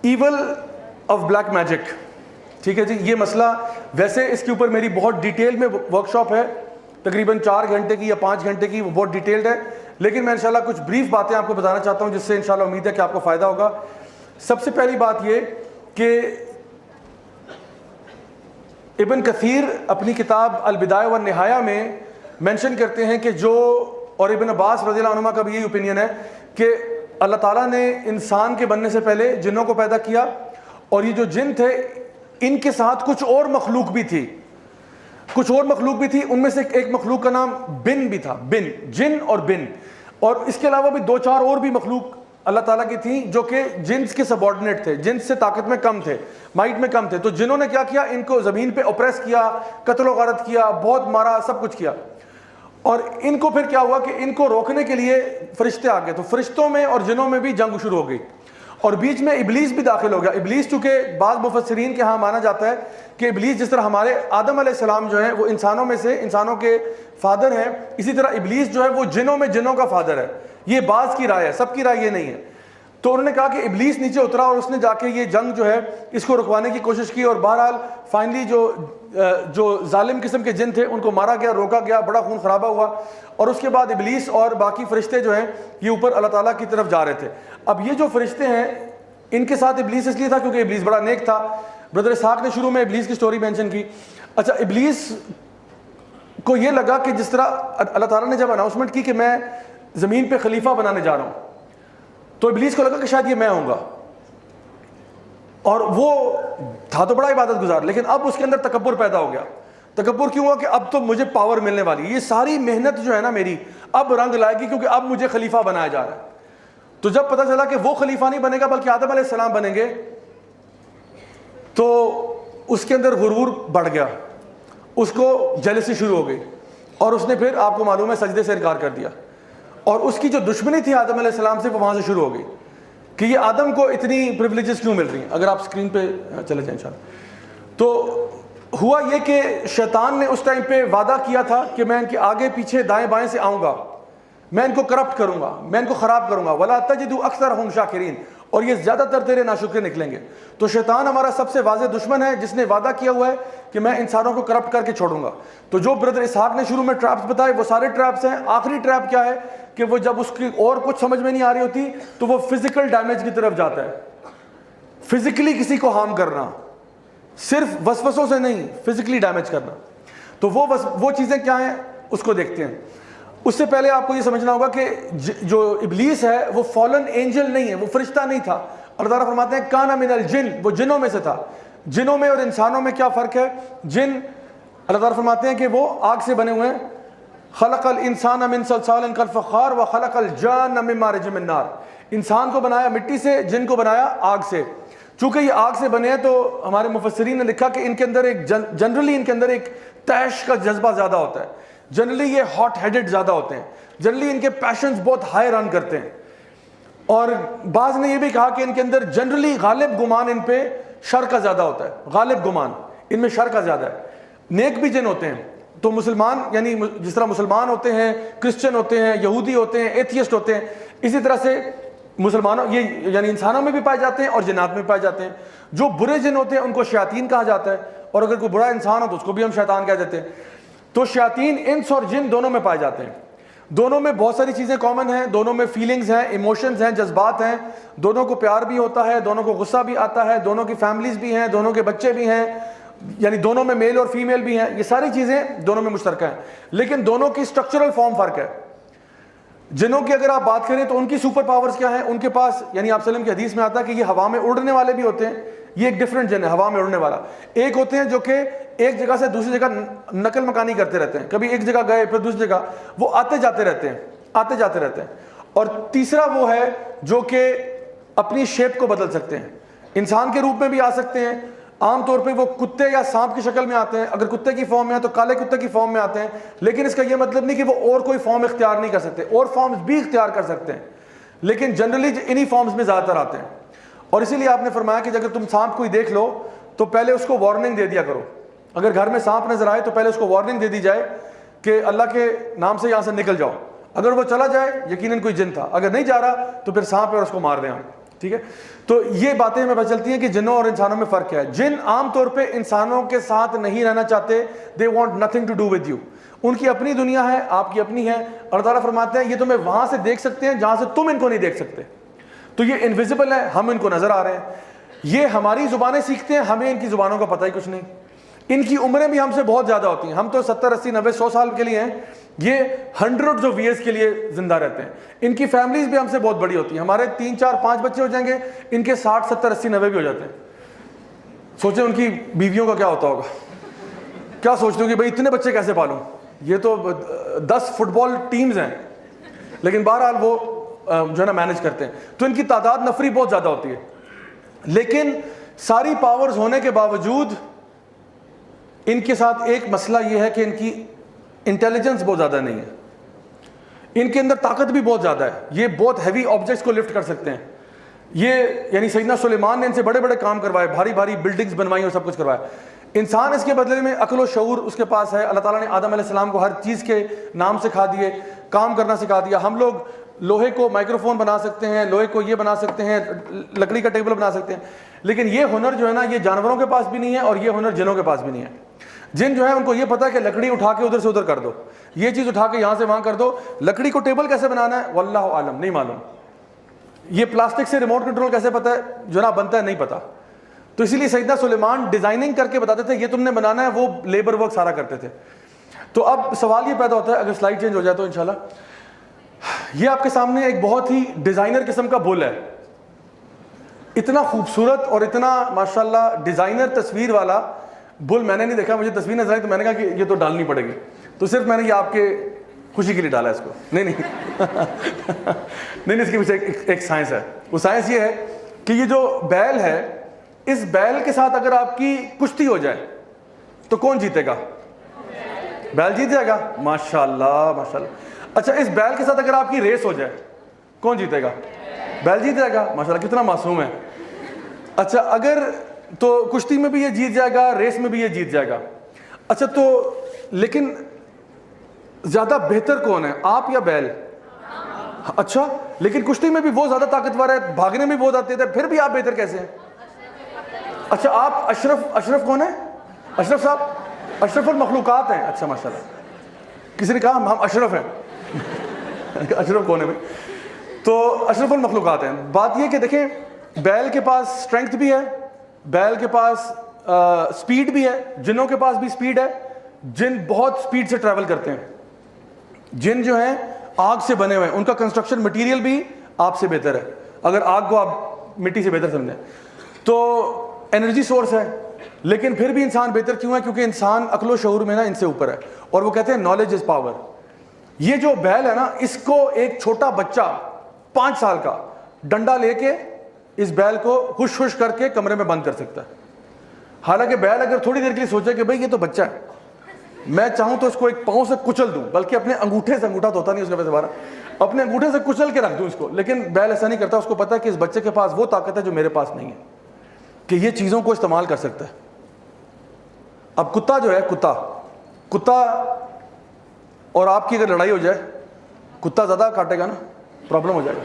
Evil of black magic. ٹھیک ہے جی, یہ مسئلہ ویسے اس کے اوپر میری بہت ڈیٹیل میں ورک شاپ ہے, تقریباً 4 گھنٹے کی یا 5 گھنٹے کی, وہ بہت ڈیٹیلڈ ہے, لیکن میں انشاءاللہ کچھ بریف باتیں آپ کو بتانا چاہتا ہوں جس سے انشاءاللہ امید ہے کہ آپ کو فائدہ ہوگا. سب سے پہلی بات یہ کہ ابن کثیر اپنی کتاب البدایہ والنہایہ میں مینشن کرتے ہیں کہ جو, اور ابن عباس رضی اللہ عنہما کا بھی یہی اوپینین ہے کہ اللہ تعالیٰ نے انسان کے بننے سے پہلے جنوں کو پیدا کیا, اور یہ جو جن تھے ان کے ساتھ کچھ اور مخلوق بھی تھی, ان میں سے ایک مخلوق کا نام بن بھی تھا, بن, جن اور بن, اور اس کے علاوہ بھی 2-4 اور بھی مخلوق اللہ تعالیٰ کی تھیں جو کہ جنس کے سبارڈینیٹ تھے, جنس سے طاقت میں کم تھے, مائٹ میں کم تھے. تو جنہوں نے کیا کیا, ان کو زمین پہ اوپریس کیا, قتل و غارت کیا, بہت مارا, سب کچھ کیا. اور ان کو پھر کیا ہوا کہ ان کو روکنے کے لیے فرشتے آ گئے, تو فرشتوں میں اور جنوں میں بھی جنگ شروع ہو گئی, اور بیچ میں ابلیس بھی داخل ہو گیا. ابلیس چونکہ بعض مفسرین کے ہاں مانا جاتا ہے کہ ابلیس جس طرح ہمارے آدم علیہ السلام جو ہیں وہ انسانوں میں سے, انسانوں کے فادر ہیں, اسی طرح ابلیس جو ہے وہ جنوں میں جنوں کا فادر ہے. یہ بعض کی رائے ہے, سب کی رائے یہ نہیں ہے. تو انہوں نے کہا کہ ابلیس نیچے اترا اور اس نے جا کے یہ جنگ جو ہے اس کو رکوانے کی کوشش کی, اور بہرحال فائنلی جو ظالم قسم کے جن تھے ان کو مارا گیا, روکا گیا, بڑا خون خرابہ ہوا, اور اس کے بعد ابلیس اور باقی فرشتے جو ہیں یہ اوپر اللہ تعالیٰ کی طرف جا رہے تھے. اب یہ جو فرشتے ہیں ان کے ساتھ ابلیس اس لیے تھا کیونکہ ابلیس بڑا نیک تھا. بردر اسحاق نے شروع میں ابلیس کی سٹوری مینشن کی. اچھا, ابلیس کو یہ لگا کہ جس طرح اللہ تعالیٰ نے جب اناؤنسمنٹ کی کہ میں زمین پہ خلیفہ بنانے جا رہا ہوں, تو ابلیس کو لگا کہ شاید یہ میں ہوں گا, اور وہ تھا تو بڑا عبادت گزار, لیکن اب اس کے اندر تکبر پیدا ہو گیا. تکبر کیوں ہوا کہ اب تو مجھے پاور ملنے والی, یہ ساری محنت جو ہے نا میری اب رنگ لائے گی کیونکہ اب مجھے خلیفہ بنایا جا رہا ہے. تو جب پتہ چلا کہ وہ خلیفہ نہیں بنے گا بلکہ آدم علیہ السلام بنیں گے, تو اس کے اندر غرور بڑھ گیا, اس کو جیلسی شروع ہو گئی, اور اس نے پھر آپ کو معلوم ہے سجدے سے انکار کر دیا. اور اس کی جو دشمنی تھی آدم علیہ السلام سے وہ وہاں سے شروع ہو گئی کہ یہ آدم کو اتنی پریولیجز کیوں مل رہی ہیں. اگر آپ اسکرین پہ چلے جائیں انشاءاللہ. تو ہوا یہ کہ شیطان نے اس ٹائم پہ وعدہ کیا تھا کہ میں ان کے آگے پیچھے دائیں بائیں سے آؤں گا, میں ان کو کرپٹ کروں گا, میں ان کو خراب کروں گا. وَلَا تَجِدُ أَكْثَرَهُمْ شَاكِرِينَ, اور یہ زیادہ تر تیرے ناشکر نکلیں گے. تو شیطان ہمارا سب سے واضح دشمن ہے جس نے وعدہ کیا ہوا ہے کہ میں انسانوں کو کرپٹ کر کے چھوڑوں گا. تو جو بردر اسحاق نے شروع میں ٹریپس بتائے وہ سارے ٹریپس ہیں. آخری ٹریپ کیا ہے کہ وہ جب اس کی اور کچھ سمجھ میں نہیں آ رہی ہوتی تو وہ فزیکل ڈیمیج کی طرف جاتا ہے. فزیکلی کسی کو ہارم کرنا, صرف وسوسوں سے نہیں, فزیکلی ڈیمیج کرنا. تو وہ چیزیں کیا ہیں اس کو دیکھتے ہیں. اس سے پہلے آپ کو یہ سمجھنا ہوگا کہ جو ابلیس ہے وہ فالن اینجل نہیں ہے, وہ فرشتہ نہیں تھا. اللہ تعالیٰ فرماتے ہیں کان من الجن, وہ جنوں میں سے تھا. جنوں میں اور انسانوں میں کیا فرق ہے؟ جن اللہ تعالیٰ فرماتے ہیں کہ وہ آگ سے بنے ہوئے ہیں. خلق الانسان من صلصال کالفخار وخلق الجان من مارج من نار. انسان کو بنایا مٹی سے, جن کو بنایا آگ سے. چونکہ یہ آگ سے بنے ہیں تو ہمارے مفسرین نے لکھا کہ ان کے اندر ایک جنرلی ان کے اندر ایک تیش کا جذبہ زیادہ ہوتا ہے. جنرلی یہ ہاٹ ہیڈڈ زیادہ ہوتے ہیں, جنرلی ان کے پیشنز بہت ہائی رن کرتے ہیں. اور بعض نے یہ بھی کہا کہ ان کے اندر جنرلی غالب گمان ان پہ شر کا زیادہ ہوتا ہے. غالب گمان ان میں شر کا زیادہ ہے. نیک بھی جن ہوتے ہیں. تو مسلمان یعنی جس طرح مسلمان ہوتے ہیں, کرسچن ہوتے ہیں, یہودی ہوتے ہیں, ایتھیسٹ ہوتے ہیں, اسی طرح سے مسلمانوں یہ یعنی انسانوں میں بھی پائے جاتے ہیں اور جنات میں پائے جاتے ہیں. جو برے جن ہوتے ہیں ان کو شیاطین کہا جاتا ہے, اور اگر کوئی برا انسان ہو تو اس کو بھی ہم شیطان کہہ دیتے ہیں. تو شیاطین انس اور جن دونوں میں پائے جاتے ہیں. دونوں میں بہت ساری چیزیں کامن ہیں. دونوں میں فیلنگز ہیں, ایموشنز ہیں, جذبات ہیں. دونوں کو پیار بھی ہوتا ہے, دونوں کو غصہ بھی آتا ہے, دونوں کی فیملیز بھی ہیں, دونوں کے بچے بھی ہیں, یعنی دونوں میں میل اور فیمیل بھی ہیں. یہ ساری چیزیں دونوں میں مشترکہ ہیں, لیکن دونوں کی اسٹرکچرل فارم فرق ہے. جنوں کی اگر آپ بات کریں تو ان کی سپر پاورز کیا ہیں؟ ان کے پاس یعنی آپ وسلم کی حدیث میں آتا ہے کہ یہ ہوا میں اڑنے والے بھی ہوتے ہیں. یہ ایک ڈفرینٹ جن ہے, ہوا میں اڑنے والا. ایک ہوتے ہیں جو کہ ایک جگہ سے دوسری جگہ نقل مکانی کرتے رہتے ہیں, کبھی ایک جگہ گئے پھر دوسری جگہ, وہ آتے جاتے رہتے ہیں, آتے جاتے رہتے ہیں. اور تیسرا وہ ہے جو کہ اپنی شیپ کو بدل سکتے ہیں, انسان کے روپ میں بھی آ سکتے ہیں. عام طور پہ وہ کتے یا سانپ کی شکل میں آتے ہیں. اگر کتے کی فارم میں ہیں تو کالے کتے کی فارم میں آتے ہیں, لیکن اس کا یہ مطلب نہیں کہ وہ اور کوئی فارم اختیار نہیں کر سکتے. اور فارمز بھی اختیار کر سکتے ہیں, لیکن جنرلی انہی فارمز میں زیادہ تر آتے ہیں. اور اسی لیے آپ نے فرمایا کہ اگر تم سانپ کوئی دیکھ لو تو پہلے اس کو وارننگ دے دیا کرو. اگر گھر میں سانپ نظر آئے تو پہلے اس کو وارننگ دے دی جائے کہ اللہ کے نام سے یہاں سے نکل جاؤ. اگر وہ چلا جائے یقیناً کوئی جن تھا, اگر نہیں جا رہا تو پھر سانپ ہے اور اس کو مار دیں. ٹھیک ہے. تو یہ باتیں ہمیں پتہ چلتی ہیں کہ جنوں اور انسانوں میں فرق کیا ہے. جن عام طور پہ انسانوں کے ساتھ نہیں رہنا چاہتے, they want nothing to do with you. ان کی اپنی دنیا ہے, آپ کی اپنی ہے. اللہ تعالیٰ فرماتے ہیں یہ تمہیں وہاں سے دیکھ سکتے ہیں جہاں سے تم ان کو نہیں دیکھ سکتے. تو یہ انویزیبل ہے, ہم ان کو نظر آ رہے ہیں. یہ ہماری زبانیں سیکھتے ہیں, ہمیں ان کی زبانوں کا پتہ ہی کچھ نہیں. ان کی عمریں بھی ہم سے بہت زیادہ ہوتی ہیں, ہم تو 70 80 90 100 سال کے لیے ہیں, یہ ہنڈریڈز آف ایئرس کے لیے زندہ رہتے ہیں. ان کی فیملیز بھی ہم سے بہت بڑی ہوتی ہیں, ہمارے 3 4 5 بچے ہو جائیں گے, ان کے 60 70 80 90 بھی ہو جاتے ہیں. سوچیں ان کی بیویوں کا کیا ہوتا ہوگا, کیا سوچتے ہوں کہ بھائی اتنے بچے کیسے پالوں. یہ تو 10 فٹ بال ٹیمز ہیں, لیکن بہرحال وہ جو ہے نا مینج کرتے ہیں. تو ان کی تعداد نفری بہت زیادہ ہوتی ہے, لیکن ساری پاورز ہونے کے باوجود ان کے ساتھ ایک مسئلہ یہ ہے کہ ان کی انٹیلیجنس بہت زیادہ نہیں ہے. ان کے اندر طاقت بھی بہت زیادہ ہے, یہ بہت ہیوی آبجیکٹس کو لفٹ کر سکتے ہیں. یہ یعنی سیدنا سلیمان نے ان سے بڑے بڑے کام کروائے, بھاری بھاری بلڈنگز بنوائی اور سب کچھ کروایا. انسان اس کے بدلے میں عقل و شعور اس کے پاس ہے. اللہ تعالیٰ نے آدم علیہ السلام کو ہر چیز کے نام سکھا دیے, کام کرنا سکھا دیا. ہم لوگ لوہے کو مائکرو فون بنا سکتے ہیں, لوہے کو یہ بنا سکتے ہیں, لکڑی کا ٹیبل بنا سکتے ہیں, لیکن یہ ہنر جو ہے نا یہ جانوروں کے پاس بھی نہیں ہے, اور یہ ہنر جنوں کے پاس بھی نہیں ہے. جن جو ہے ان کو یہ پتا ہے کہ لکڑی اٹھا کے ادھر سے ادھر کر دو, یہ چیز اٹھا کے یہاں سے وہاں کر دو. لکڑی کو ٹیبل کیسے بنانا ہے واللہ عالم, نہیں معلوم. یہ پلاسٹک سے ریموٹ کنٹرول کیسے پتا ہے جناب بنتا ہے, نہیں پتا. تو اسی لیے سیدنا سلیمان ڈیزائننگ کر کے بتاتے تھے یہ تم نے بنانا ہے, وہ لیبر ورک سارا کرتے تھے. تو اب سوال یہ پیدا ہوتا ہے, اگر سلائڈ چینج ہو جائے تو انشاءاللہ, یہ آپ کے سامنے ایک بہت ہی ڈیزائنر قسم کا بل ہے. اتنا خوبصورت اور اتنا ماشاءاللہ ڈیزائنر تصویر والا بل میں نے نہیں دیکھا. مجھے تصویر نظر آئی تو میں نے کہا کہ یہ تو ڈالنی پڑے گی, تو صرف میں نے یہ آپ کے خوشی کے لیے ڈالا ہے اس کو. نہیں نہیں اس کے پیچھے ایک سائنس ہے. وہ سائنس یہ ہے کہ یہ جو بیل ہے, اس بیل کے ساتھ اگر آپ کی کشتی ہو جائے تو کون جیتے گا؟ بیل جیت جائے گا. ماشاءاللہ ماشاءاللہ. اچھا اس بیل کے ساتھ اگر آپ کی ریس ہو جائے کون جیتے گا؟ بیل جیت جائے گا. ماشاءاللہ کتنا معصوم ہے. اچھا اگر تو کشتی میں بھی یہ جیت جائے گا, ریس میں بھی یہ جیت جائے گا. اچھا تو لیکن زیادہ بہتر کون ہے, آپ یا بیل؟ اچھا لیکن کشتی میں بھی وہ زیادہ طاقتور ہے, بھاگنے میں بہت آتے تھے, پھر بھی آپ بہتر کیسے ہیں؟ اچھا آپ اشرف کون ہے؟ اشرف صاحب اشرف المخلوقات ہیں. اچھا ماشاءاللہ, کسی نے کہا ہم اشرف ہیں. اشرف کون ہے بھائی؟ تو اشرف المخلوقات ہیں. بات یہ کہ دیکھیں بیل کے پاس اسٹرینگتھ بھی ہے, بیل کے پاس سپیڈ بھی ہے, جنوں کے پاس بھی سپیڈ ہے. جن بہت سپیڈ سے ٹریول کرتے ہیں. جن جو ہیں آگ سے بنے ہوئے ہیں, ان کا کنسٹرکشن مٹیریل بھی آپ سے بہتر ہے, اگر آگ کو آپ مٹی سے بہتر سمجھیں تو. انرجی سورس ہے, لیکن پھر بھی انسان بہتر کیوں ہے؟ کیونکہ انسان عقل و شعور میں نا ان سے اوپر ہے, اور وہ کہتے ہیں نالج از پاور. یہ جو بیل ہے نا, اس کو ایک چھوٹا بچہ 5 سال کا ڈنڈا لے کے اس بیل کو خوش خوش کر کے کمرے میں بند کر سکتا ہے. حالانکہ بیل اگر تھوڑی دیر کے لیے سوچے کہ بھائی یہ تو بچہ ہے, میں چاہوں تو اس کو ایک پاؤں سے کچل دوں, بلکہ اپنے انگوٹھے سے, انگوٹھا تو ہوتا نہیں اس کا ویسے بارہ, اپنے انگوٹھے سے کچل کے رکھ دوں اس کو. لیکن بیل ایسا نہیں کرتا, اس کو پتا ہے کہ اس بچے کے پاس وہ طاقت ہے جو میرے پاس نہیں ہے, کہ یہ چیزوں کو استعمال کر سکتا ہے. اب کتا جو ہے, کتا اور آپ کی اگر لڑائی ہو جائے, کتا زیادہ کاٹے گا نا, پرابلم ہو جائے گا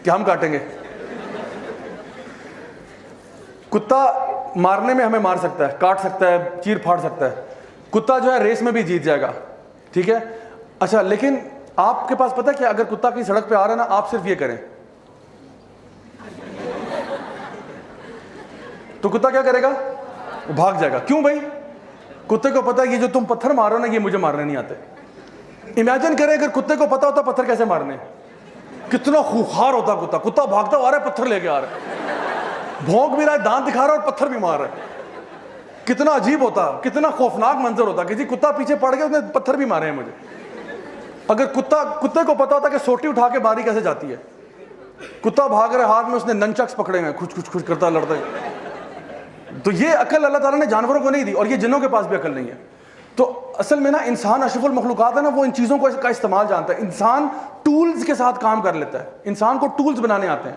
کہ ہم کاٹیں گے. کتا مارنے میں ہمیں مار سکتا ہے, کاٹ سکتا ہے, چیر پھاڑ سکتا ہے. کتا جو ہے ریس میں بھی جیت جائے گا, ٹھیک ہے. اچھا لیکن آپ کے پاس پتہ ہے کہ اگر کتا کی سڑک پہ آ رہا ہے نا, آپ صرف یہ کریں تو کتا کیا کرے گا؟ بھاگ جائے گا. کیوں بھائی؟ کتے کو پتا ہے یہ جو تم پتھر مار رہے ہو نا, یہ مجھے مارنے نہیں آتے. امیجن کریں اگر کتے کو پتا ہوتا پتھر کیسے مارنے, کتنا خوخار ہوتا کتا. کتا بھاگتا آ رہا ہے, پتھر لے کے آ رہا ہے, بھونک بھی رہا ہے, دانت دکھا رہا ہے اور پتھر بھی مار رہا ہے. کتنا عجیب ہوتا, کتنا خوفناک منظر ہوتا کہ جی کتا پیچھے پڑ گیا, اس نے پتھر بھی مارے ہیں مجھے. اگر کتے کو پتا ہوتا کہ سوٹی اٹھا کے ماری کیسے جاتی ہے, کتا بھاگ رہے ہاتھ میں اس نے ننچکس پکڑے ہیں, کچھ کرتا لڑتا ہے. تو یہ عقل اللہ تعالیٰ نے جانوروں کو نہیں دی, اور یہ جنوں کے پاس بھی عقل نہیں ہے. تو اصل میں نا انسان اشرف المخلوقات ہے نا, وہ ان چیزوں کا استعمال جانتا ہے. انسان ٹولز کے ساتھ کام کر لیتا ہے, انسان کو ٹولز بنانے آتے ہیں.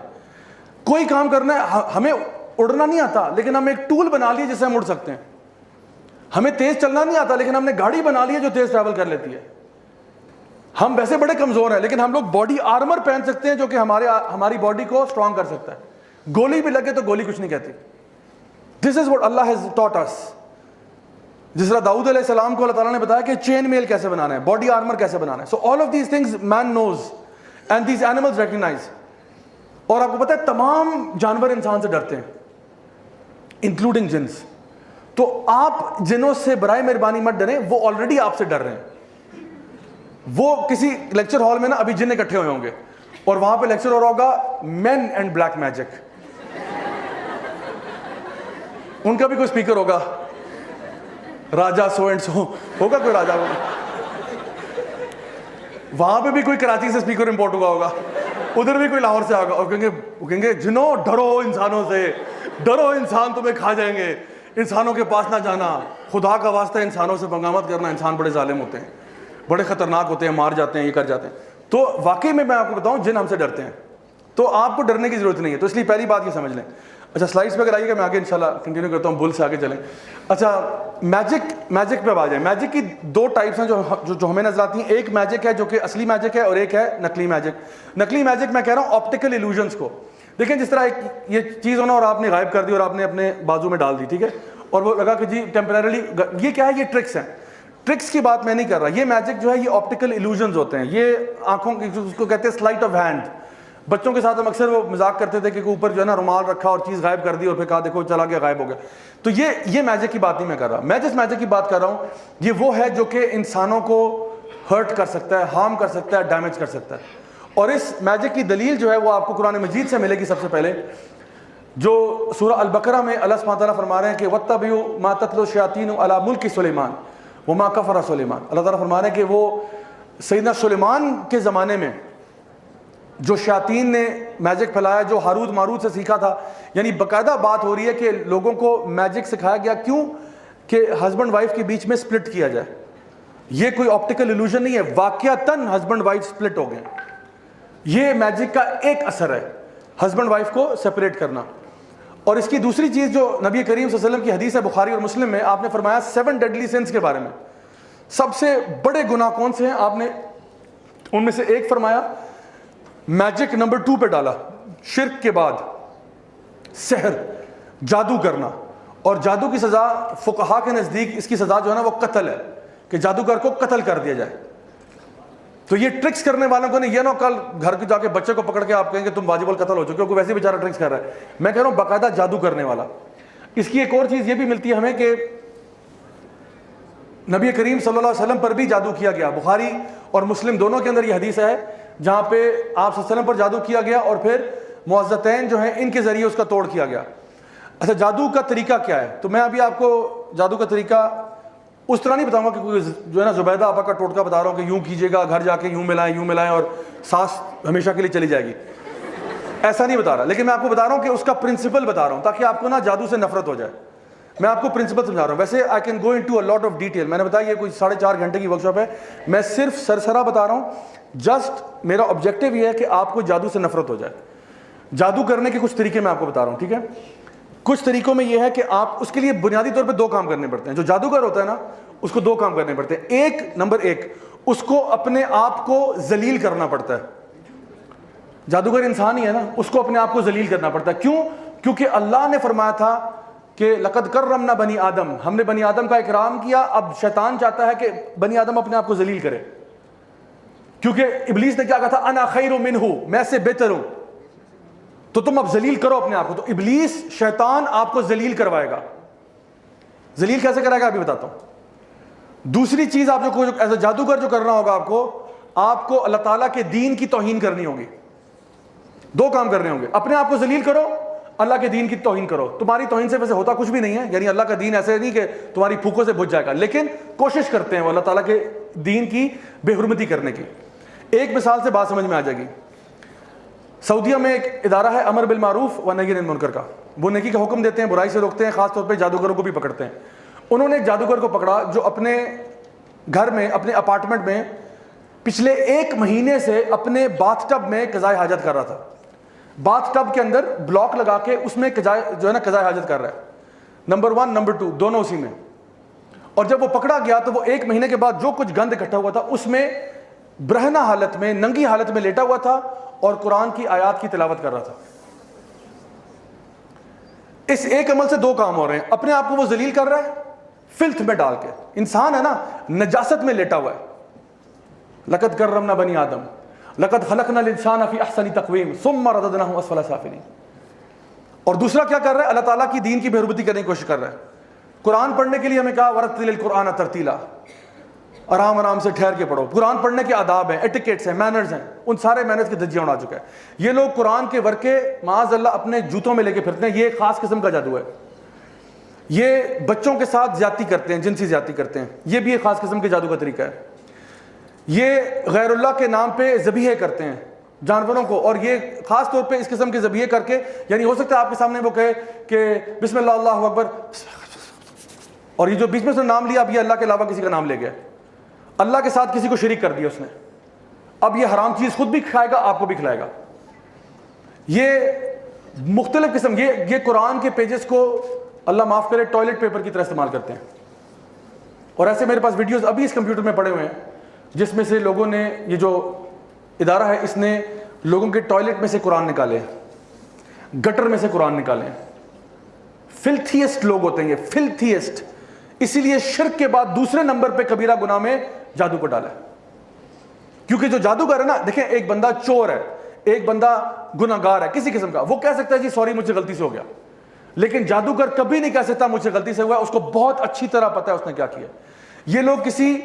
کوئی کام کرنا ہے, ہمیں اڑنا نہیں آتا لیکن ہم ایک ٹول بنا لیے جس سے ہم اڑ سکتے ہیں. ہمیں تیز چلنا نہیں آتا لیکن ہم نے گاڑی بنا لی ہے جو تیز ٹریول کر لیتی ہے. ہم ویسے بڑے کمزور ہیں لیکن ہم لوگ باڈی آرمر پہن سکتے ہیں جو کہ ہماری باڈی کو اسٹرانگ کر سکتا ہے. گولی بھی لگے تو گولی کچھ نہیں کہتی. This is what Allah has taught us. جس طرح داؤد علیہ السلام کو اللہ تعالیٰ نے بتایا کہ چین میل کیسے بنانا ہے, باڈی آرمر کیسے بنانا ہے. So all of these things man knows and these animals recognise. اور آپ کو پتہ ہے تمام جانور انسان سے ڈرتے ہیں انکلوڈنگ جنس. تو آپ جنوں سے برائے مہربانی مت ڈریں, وہ آلریڈی آپ سے ڈر رہے ہیں. وہ کسی لیکچر ہال میں نا ابھی جن اکٹھے ہوئے ہوں گے اور وہاں پہ لیکچر ہو رہا ہوگا مین اینڈ بلیک میجک. ان کا بھی کوئی اسپیکر ہوگا, راجا سو اینڈ سو ہوگا, کوئی راجا ہوگا. وہاں پہ بھی کوئی کراچی سے اسپیکر امپورٹ ہوا ہوگا, ادھر بھی کوئی لاہور سے آگا, اور کہیں گے جنوں ڈرو انسانوں سے, ڈرو انسان تمہیں کھا جائیں گے, انسانوں کے پاس نہ جانا, خدا کا واسطہ انسانوں سے پنگا مت کرنا, انسان بڑے ظالم ہوتے ہیں, بڑے خطرناک ہوتے ہیں, مار جاتے ہیں, یہ کر جاتے ہیں. تو واقعی میں آپ کو بتاؤں جن ہم سے ڈرتے ہیں, تو آپ کو ڈرنے کی ضرورت نہیں ہے. تو اس لیے پہلی بات یہ سمجھ لیں. اچھا سلائڈس پہ اگر آئیے گا, میں آگے انشاءاللہ کنٹینیو کرتا ہوں, بل سے آگے چلیں. اچھا میجک پہ آ جائیں. میجک کی دو ٹائپس ہیں جو ہمیں نظر آتی ہیں. ایک میجک ہے جو کہ اصلی میجک ہے, اور ایک ہے نقلی میجک. نقلی میجک میں کہہ رہا ہوں آپٹیکل ایلوژنس کو. دیکھیں جس طرح ایک یہ چیز ہونا اور آپ نے غائب کر دی اور آپ نے اپنے بازو میں ڈال دی, ٹھیک ہے, اور وہ لگا کہ جی ٹیمپریرلی, یہ کیا ہے, یہ ٹرکس ہیں. ٹرکس کی بات میں نہیں کر رہا. یہ میجک جو ہے یہ آپٹیکل ایلوژنز ہوتے ہیں. یہ آنکھوں کی, اس کو کہتے ہیں سلائٹ آف ہینڈ. بچوں کے ساتھ ہم اکثر وہ مذاق کرتے تھے کہ اوپر جو ہے نا رومال رکھا اور چیز غائب کر دی اور پھر کہا دیکھو چلا گیا, غائب ہو گیا. تو یہ میجک کی بات نہیں میں کر رہا. میں جس میجک کی بات کر رہا ہوں یہ وہ ہے جو کہ انسانوں کو ہرٹ کر سکتا ہے, ہارم کر سکتا ہے, ڈیمیج کر سکتا ہے. اور اس میجک کی دلیل جو ہے وہ آپ کو قرآن مجید سے ملے گی. سب سے پہلے جو سورہ البقرہ میں اللہ سبحانہ تعالیٰ فرما رہے ہیں کہ وَاتَّبِعُوا مَا تَتْلُو الشَّيَاطِينُ عَلَىٰ مُلْكِ سُلَيْمَانَ وَمَا كَفَرَ سُلَيْمَانُ. اللہ تعالیٰ فرما رہے ہیں کہ وہ سیدنا سلیمان کے زمانے میں جو شیاطین نے میجک پھیلایا, جو ہاروت ماروت سے سیکھا تھا, یعنی باقاعدہ بات ہو رہی ہے کہ لوگوں کو میجک سکھایا گیا. کیوں؟ کہ ہسبینڈ وائف کے بیچ میں سپلٹ کیا جائے. یہ کوئی آپٹیکل ایلوژن نہیں ہے, واقعتاً ہسبینڈ وائف سپلٹ ہو گئے. یہ میجک کا ایک اثر ہے, ہسبینڈ وائف کو سپریٹ کرنا. اور اس کی دوسری چیز جو نبی کریم صلی اللہ علیہ وسلم کی حدیث ہے بخاری اور مسلم میں, آپ نے فرمایا 7 ڈیڈلی سنس کے بارے میں. سب سے بڑے گناہ کون سے ہیں, آپ نے ان میں سے ایک فرمایا میجک نمبر 2 پہ ڈالا, شرک کے بعد سحر, جادو کرنا. اور جادو کی سزا فقہا کے نزدیک اس کی سزا جو ہے نا وہ قتل ہے, کہ جادوگر کو قتل کر دیا جائے. تو یہ ٹرکس کرنے والوں کو نہیں, یہ نا کل گھر کے جا کے بچے کو پکڑ کے آپ کہیں گے تم واجب القتل ہو چکے, کیونکہ ویسے بیچارہ ٹرکس کر رہا ہے. میں کہہ رہا ہوں باقاعدہ جادو کرنے والا. اس کی ایک اور چیز یہ بھی ملتی ہے ہمیں کہ نبی کریم صلی اللہ علیہ وسلم پر بھی جادو کیا گیا. بخاری اور مسلم دونوں کے اندر یہ حدیث ہے جہاں پہ آپ صلی اللہ علیہ وسلم پر جادو کیا گیا اور پھر معزتین جو ہیں ان کے ذریعے اس کا توڑ کیا گیا. اچھا جادو کا طریقہ کیا ہے؟ تو میں ابھی آپ کو جادو کا طریقہ اس طرح نہیں بتاؤں گا کہ کوئی جو ہے نا زبیدہ آپا کا ٹوٹکا بتا رہا ہوں کہ یوں کیجیے گا, گھر جا کے یوں ملائیں اور سانس ہمیشہ کے لیے چلی جائے گی, ایسا نہیں بتا رہا. لیکن میں آپ کو بتا رہا ہوں کہ اس کا پرنسپل بتا رہا ہوں تاکہ آپ کو نا جادو سے نفرت ہو جائے. میں آپ کو پرنسپل سمجھا رہا ہوں. ویسے I can go into a lot of detail. میں نے بتایا یہ کوئی 4.5 گھنٹے کی ورک شاپ ہے, میں صرف سرسرا بتا رہا ہوں. جسٹ میرا آبجیکٹیو یہ ہے کہ آپ کو جادو سے نفرت ہو جائے. جادو کرنے کے کچھ طریقے میں آپ کو بتا رہا ہوں, ٹھیک ہے. کچھ طریقوں میں یہ ہے کہ آپ اس کے لیے بنیادی طور پہ 2 کام کرنے پڑتے ہیں. جو جادوگر ہوتا ہے نا اس کو 2 کام کرنے پڑتے ہیں. نمبر 1 اس کو اپنے آپ کو ذلیل کرنا پڑتا ہے. جادوگر انسان ہی ہے نا, اس کو اپنے آپ کو ذلیل کرنا پڑتا ہے. کیوں؟ کیونکہ اللہ نے فرمایا تھا کہ لقد کرمنا بنی آدم, ہم نے بنی آدم کا اکرام کیا. اب شیطان چاہتا ہے کہ بنی آدم اپنے آپ کو ذلیل کرے, کیونکہ ابلیس نے کیا کہا تھا انا خیر منہ, میں سے بہتر ہوں, تو تم اب ذلیل کرو اپنے آپ کو. تو ابلیس شیطان آپ کو ذلیل کروائے گا. ذلیل کیسے کرائے گا ابھی بتاتا ہوں. دوسری چیز آپ جو ایز اے جادوگر جو کرنا ہوگا آپ کو اللہ تعالیٰ کے دین کی توہین کرنی ہوگی. 2 کام کرنے ہوں گے. اپنے آپ کو ذلیل کرو, اللہ کے دین کی توہین کرو. تمہاری توہین سے ویسے ہوتا کچھ بھی نہیں ہے, یعنی اللہ کا دین ایسے نہیں کہ تمہاری پھوکوں سے بجھ جائے گا, لیکن کوشش کرتے ہیں وہ اللہ تعالیٰ کے دین کی بے حرمتی کرنے کی. ایک مثال سے بات سمجھ میں آ جائے گی. سعودیہ میں ایک ادارہ ہے امر بالمعروف و نہی عن المنکر کا. وہ نیکی کا حکم دیتے ہیں, برائی سے روکتے ہیں, خاص طور پہ جادوگروں کو بھی پکڑتے ہیں. انہوں نے ایک جادوگر کو پکڑا جو اپنے گھر میں, اپنے اپارٹمنٹ میں پچھلے 1 مہینے سے اپنے باتھ ٹب میں قضائے حاجت کر رہا تھا. باتھ ٹب کے اندر بلاک لگا کے اس میں جو ہے نا قضائے حاجت کر رہا ہے. نمبر 1 نمبر 2 دونوں اسی میں. اور جب وہ پکڑا گیا تو وہ 1 مہینے کے بعد جو کچھ گند اکٹھا ہوا تھا اس میں برہنہ حالت میں, ننگی حالت میں لیٹا ہوا تھا اور قرآن کی آیات کی تلاوت کر رہا تھا. اس ایک عمل سے دو کام ہو رہے ہیں, اپنے آپ کو وہ ذلیل کر رہا ہے فلتھ میں ڈال کے, انسان ہے نا نجاست میں لیٹا ہوا ہے. لقد کرمنا بنی آدم لقد خلقنا الانسان فی احسن تقویم ثم رددناہ اسفل سافلین. اور دوسرا کیا کر رہا ہے, اللہ تعالیٰ کی دین کی بےربطی کرنے کی کوشش کر رہا ہے. قرآن پڑھنے کے لیے ہمیں کہا ورتل القرآن ترتیلا, آرام آرام سے ٹھہر کے پڑھو. قرآن پڑھنے کے آداب ہیں, ایٹیکیٹس ہیں, مینرز ہیں, ان سارے مینرز کی دھجیاں اڑا چکا ہے. یہ لوگ قرآن کے ورقے معاذ اللہ اپنے جوتوں میں لے کے پھرتے ہیں, یہ ایک خاص قسم کا جادو ہے. یہ بچوں کے ساتھ زیادتی کرتے ہیں, جنسی زیادتی کرتے ہیں, یہ بھی ایک خاص قسم کے جادو کا طریقہ ہے. یہ غیر اللہ کے نام پہ ذبیحے کرتے ہیں جانوروں کو, اور یہ خاص طور پہ اس قسم کے ذبیحے کر کے, یعنی ہو سکتا ہے آپ کے سامنے وہ کہے کہ بسم اللہ اللہ اکبر, اور یہ جو بیچ میں سے نام لیا اب یہ اللہ کے علاوہ کسی کا نام لے گیا, اللہ کے ساتھ کسی کو شریک کر دیا اس نے. اب یہ حرام چیز خود بھی کھائے گا, آپ کو بھی کھلائے گا. یہ مختلف قسم, یہ قرآن کے پیجز کو اللہ معاف کرے ٹوائلٹ پیپر کی طرح استعمال کرتے ہیں. اور ایسے میرے پاس ویڈیوز ابھی اس کمپیوٹر میں پڑے ہوئے ہیں جس میں سے لوگوں نے, یہ جو ادارہ ہے اس نے لوگوں کے ٹوائلٹ میں سے قرآن نکالے, گٹر میں سے قرآن نکالے. فلتھیسٹ لوگ ہوتے ہیں یہ, فلتھیسٹ. اسی لیے شرک کے بعد دوسرے نمبر پہ کبیرہ گناہ میں جادو کو ڈالا ہے. کیونکہ جو جادوگر ہے نا, دیکھیں ایک بندہ چور ہے, ایک بندہ گناہگار ہے کسی قسم کا, وہ کہہ سکتا ہے جی سوری مجھ سے غلطی سے ہو گیا, لیکن جادوگر کبھی نہیں کہہ سکتا مجھ سے غلطی سے ہوا, اس کو بہت اچھی طرح پتا ہے اس نے کیا کیا. یہ لوگ کسی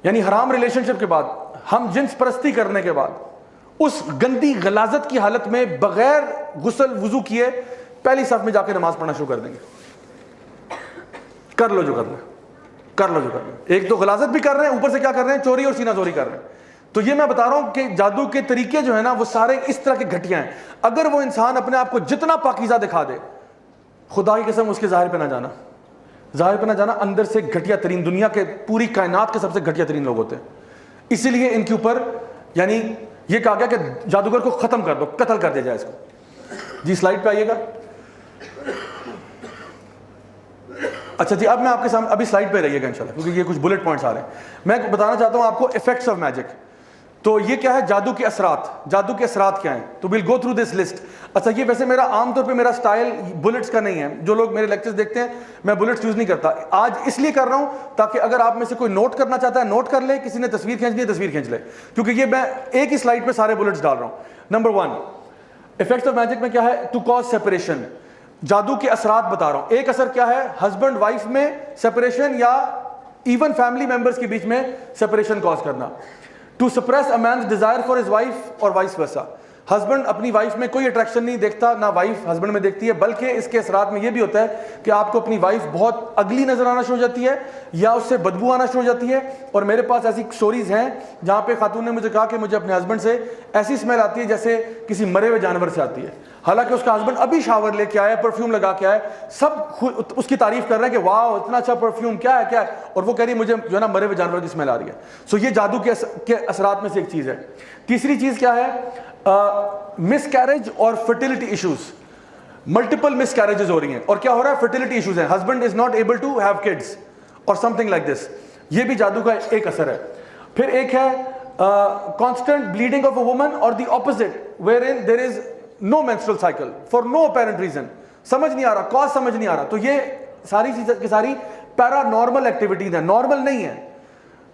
یعنی حرام ریلیشن شپ کے بعد, ہم جنس پرستی کرنے کے بعد, اس گندی غلاظت کی حالت میں بغیر غسل وضو کیے پہلی صف میں جا کے نماز پڑھنا شروع کر دیں گے. کر لو جو کرنا ہے, کر لو جو کرنا ہے. ایک تو غلاظت بھی کر رہے ہیں, اوپر سے کیا کر رہے ہیں, چوری اور سینہ زوری کر رہے ہیں. تو یہ میں بتا رہا ہوں کہ جادو کے طریقے جو ہیں نا وہ سارے اس طرح کے گھٹیا ہیں. اگر وہ انسان اپنے آپ کو جتنا پاکیزہ دکھا دے, خدا کی قسم اس کے ظاہر پہ نہ جانا, ظاہر پہ نہ جانا, اندر سے گھٹیا ترین, دنیا کے پوری کائنات کے سب سے گھٹیا ترین لوگ ہوتے ہیں. اسی لیے ان کے اوپر یعنی یہ کہا گیا کہ جادوگر کو ختم کر دو, قتل کر دیا جائے اس کو. جی سلائڈ پہ آئیے گا. اچھا جی, اب میں آپ کے سامنے, ابھی سلائڈ پہ رہیے گا انشاءاللہ, کیونکہ یہ کچھ بلٹ پوائنٹس آ رہے ہیں. میں بتانا چاہتا ہوں آپ کو ایفیکٹس آف میجک. تو یہ کیا ہے جادو کے اثرات, جادو کے اثرات کیا ہیں, تو we'll go through this list. اچھا یہ ویسے میرا عام طور پہ میرا سٹائل بلٹس کا نہیں ہے, جو لوگ میرے لیکچرز دیکھتے ہیں میں بلٹس یوز نہیں کرتا. آج اس لیے کر رہا ہوں تاکہ اگر آپ میں سے کوئی نوٹ کرنا چاہتا ہے نوٹ کر لے, کسی نے تصویر کھینچنی ہے تصویر کھینچ لے, کیونکہ یہ میں ایک ہی سلائڈ پہ سارے بلٹس ڈال رہا ہوں. نمبر 1 ایفیکٹس آف میجک میں کیا ہے, ٹو کاز سیپریشن. جادو کے اثرات بتا رہا ہوں. ایک اثر کیا ہے, ہسبینڈ وائف میں سیپریشن یا ایون فیملی ممبرس کے بیچ میں سیپریشن کاز کرنا. To suppress a man's desire for his wife اور وائس ورسا. ہسبینڈ اپنی وائف میں کوئی اٹریکشن نہیں دیکھتا, نہ وائف ہسبینڈ میں دیکھتی ہے, بلکہ اس کے اثرات میں یہ بھی ہوتا ہے کہ آپ کو اپنی وائف بہت اگلی نظر آنا شروع ہو جاتی ہے یا اس سے بدبو آنا شروع ہو جاتی ہے. اور میرے پاس ایسی سٹوریز ہیں جہاں پہ خاتون نے مجھے کہا کہ مجھے اپنے ہسبینڈ سے ایسی اسمیل آتی ہے جیسے کسی مرے ہوئے جانور سے آتی ہے, حالانکہ اس کا ہسبینڈ ابھی شاور لے کے آیا, پرفیوم لگا کے آیا, سب اس کی تعریف کر رہے ہیں کہ واو اتنا اچھا پرفیوم, کیا ہے کیا ہے, اور وہ کہہ رہی ہے مجھے جو ہے نا مرے ہوئے جانور کی اسمیل آ رہی ہے. سو یہ جادو کے اثرات میں سے ایک چیز ہے. تیسری چیز کیا ہے, مس کیریج اور fertility issues. Multiple miscarriages ہو رہی ہیں, اور کیا ہو رہا ہے, فرٹیلٹی ایشوز ہیں, husband is not able to have kids اور سم تھنگ لائک دس. یہ بھی جادو کا ایک اثر ہے. پھر ایک ہے constant bleeding of a woman اور the opposite where in there is no menstrual cycle for no apparent reason. سمجھ نہیں آ رہا, کاز سمجھ نہیں آ رہا. تو یہ ساری چیزیں کی ساری پیرا نارمل ایکٹیویٹیز ہیں, نارمل نہیں ہے.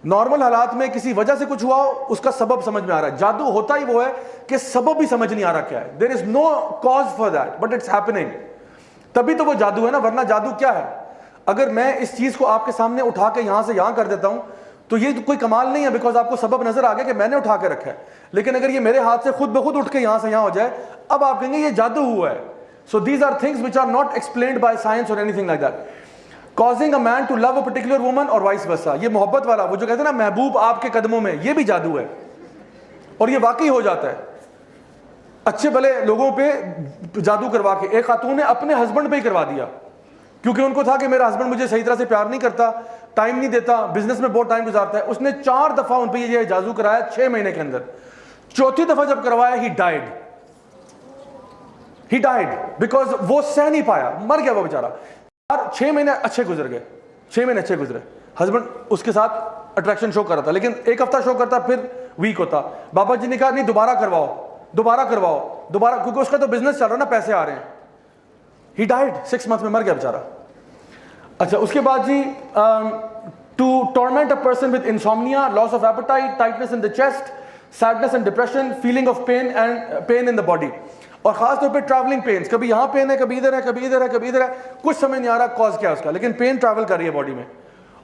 نارمل حالات میں کسی وجہ سے کچھ ہوا ہو, اس کا سبب سمجھ میں آ رہا ہے. جادو ہوتا ہی وہ ہے کہ سبب بھی سمجھ نہیں آ رہا کیا ہے. there is no cause for that but it's happening. تبھی تو وہ جادو ہے نا, ورنہ جادو کیا ہے. اگر میں اس چیز کو آپ کے سامنے اٹھا کے یہاں سے یہاں کر دیتا ہوں تو یہ کوئی کمال نہیں ہے, بیکاز آپ کو سبب نظر آ گیا کہ میں نے اٹھا کے رکھا ہے. لیکن اگر یہ میرے ہاتھ سے خود بخود اٹھ کے یہاں سے یہاں ہو جائے, اب آپ کہیں گے یہ جادو ہوا ہے. So these are things which are not explained by science or anything like that. causing a man to love a particular woman or vice versa. یہ محبت والا, وہ جو کہتے ہیں نا محبوب آپ کے قدموں میں, یہ بھی جادو ہے, اور یہ واقعی ہو جاتا ہے. اچھے بھلے لوگوں پہ جادو کروا کے, ایک خاتون نے اپنے ہسبینڈ پہ ہی کروا دیا, کیونکہ ان کو تھا کہ میرا ہسبینڈ مجھے صحیح طرح سے پیار نہیں کرتا, ٹائم نہیں دیتا, بزنس میں بہت ٹائم گزارتا ہے. اس نے 4 دفعہ ان پہ یہ جادو کرایا 6 مہینے کے اندر. چوتھی دفعہ جب کروایا he died because وہ سہ نہیں پایا, مر گیا وہ بیچارہ. 6 مہینے اچھے گزر گئے, 6 مہینے اچھے گزرے, ہسبینڈ اس کے ساتھ اٹریکشن شو کر رہا تھا, لیکن ایک ہفتہ شو کرتا پھر ویک ہوتا. بابا جی نے کہا نہیں دوبارہ کرواؤ, کیونکہ اس کا تو بزنس چل رہا نا, پیسے آ رہے ہیں. ہی ڈائڈ 6 months میں, مر گیا بیچارہ. اچھا اس کے بعد جی to torment a person with insomnia, loss of appetite, tightness in the chest, sadness and depression, feeling of pain in the body, اور خاص طور پہ ٹریولنگ پینس, کبھی یہاں پین ہے, کبھی ادھر ہے, کبھی ادھر ہے, کبھی ادھر ہے, کچھ سمجھ نہیں آ رہا کاز کیا ہے اس کا, لیکن پین ٹریول کر رہی ہے باڈی میں.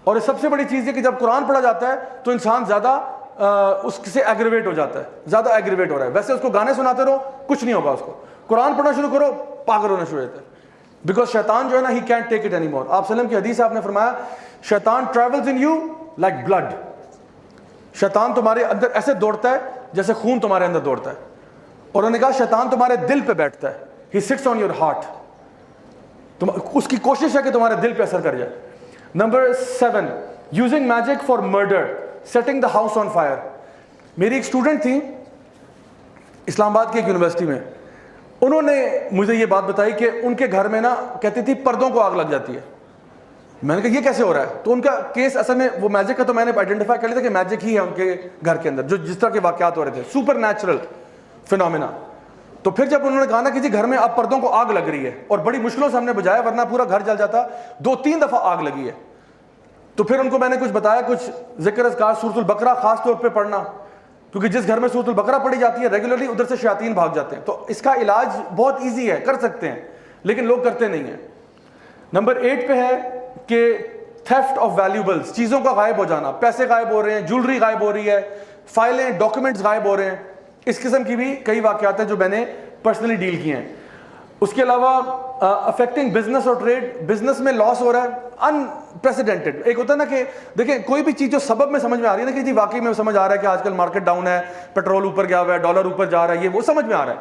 اور سب سے بڑی چیز ہے کہ جب قرآن پڑھا جاتا ہے تو انسان زیادہ اس سے ایگریویٹ ہو جاتا ہے, زیادہ ایگریویٹ ہو رہا ہے. ویسے اس کو گانے سناتے رہو کچھ نہیں ہوگا, اس کو قرآن پڑھنا شروع کرو پاگل ہونا شروع ہوتا ہے. بیکاز شیطان جو ہے نا, he can't take it anymore. آپ وسلم کی حدیث آپ نے فرمایا شیطان travels in you like blood, شیطان تمہارے اندر ایسے دوڑتا ہے جیسے خون تمہارے اندر دوڑتا ہے. اور انہوں نے کہا شیطان تمہارے دل پہ بیٹھتا ہے, he sits on your heart, اس کی کوشش ہے کہ تمہارے دل پہ اثر کر جائے. Number 7, using magic for murder, setting the house on fire. میری ایک اسٹوڈنٹ تھی اسلام آباد کی ایک یونیورسٹی میں, انہوں نے مجھے یہ بات بتائی کہ ان کے گھر میں نا کہتی تھی پردوں کو آگ لگ جاتی ہے. میں نے کہا یہ کیسے ہو رہا ہے؟ تو ان کا کیس اصل میں وہ میجک کا, تو میں نے آئیڈینٹیفائی کر لیا تھا کہ میجک ہی ہے ان کے گھر کے اندر, جو جس طرح کے واقعات ہو رہے تھے, سپر نیچرل فینومینا. تو پھر جب انہوں نے کہا نا کہ جی گھر میں اب پردوں کو آگ لگ رہی ہے, اور بڑی مشکلوں سے ہم نے بجایا ورنہ پورا گھر جل جاتا, 2-3 دفعہ آگ لگی ہے. تو پھر ان کو میں نے کچھ بتایا, کچھ ذکر اذکار سورۃ البقرہ خاص طور پہ پڑھنا, کیونکہ جس گھر میں سورۃ البقرہ پڑھی جاتی ہے ریگولرلی ادھر سے شیاطین بھاگ جاتے ہیں. تو اس کا علاج بہت ایزی ہے, کر سکتے ہیں, لیکن لوگ کرتے نہیں ہیں. نمبر 8 پہ ہے کہ تھیفٹ آف ویلیوبلس, چیزوں کا غائب ہو جانا, پیسے غائب ہو رہے ہیں, جولری غائب ہو رہی ہے, فائلیں ڈاکومنٹس غائب ہو رہے ہیں. اس قسم کی بھی کئی واقعات ہیں جو میں نے پرسنلی ڈیل کیے ہیں. اس کے علاوہ افیکٹنگ بزنس اور ٹریڈ, بزنس میں لاس ہو رہا ہے انپریسیڈنٹڈ. ایک ہوتا ہے نا کہ دیکھیں کوئی بھی چیز جو سبب میں سمجھ میں آ رہی ہے نا کہ جی واقعی میں سمجھ آ رہا ہے کہ آج کل مارکیٹ ڈاؤن ہے, پیٹرول اوپر گیا ہوا ہے, ڈالر اوپر جا رہا ہے, یہ وہ سمجھ میں آ رہا ہے.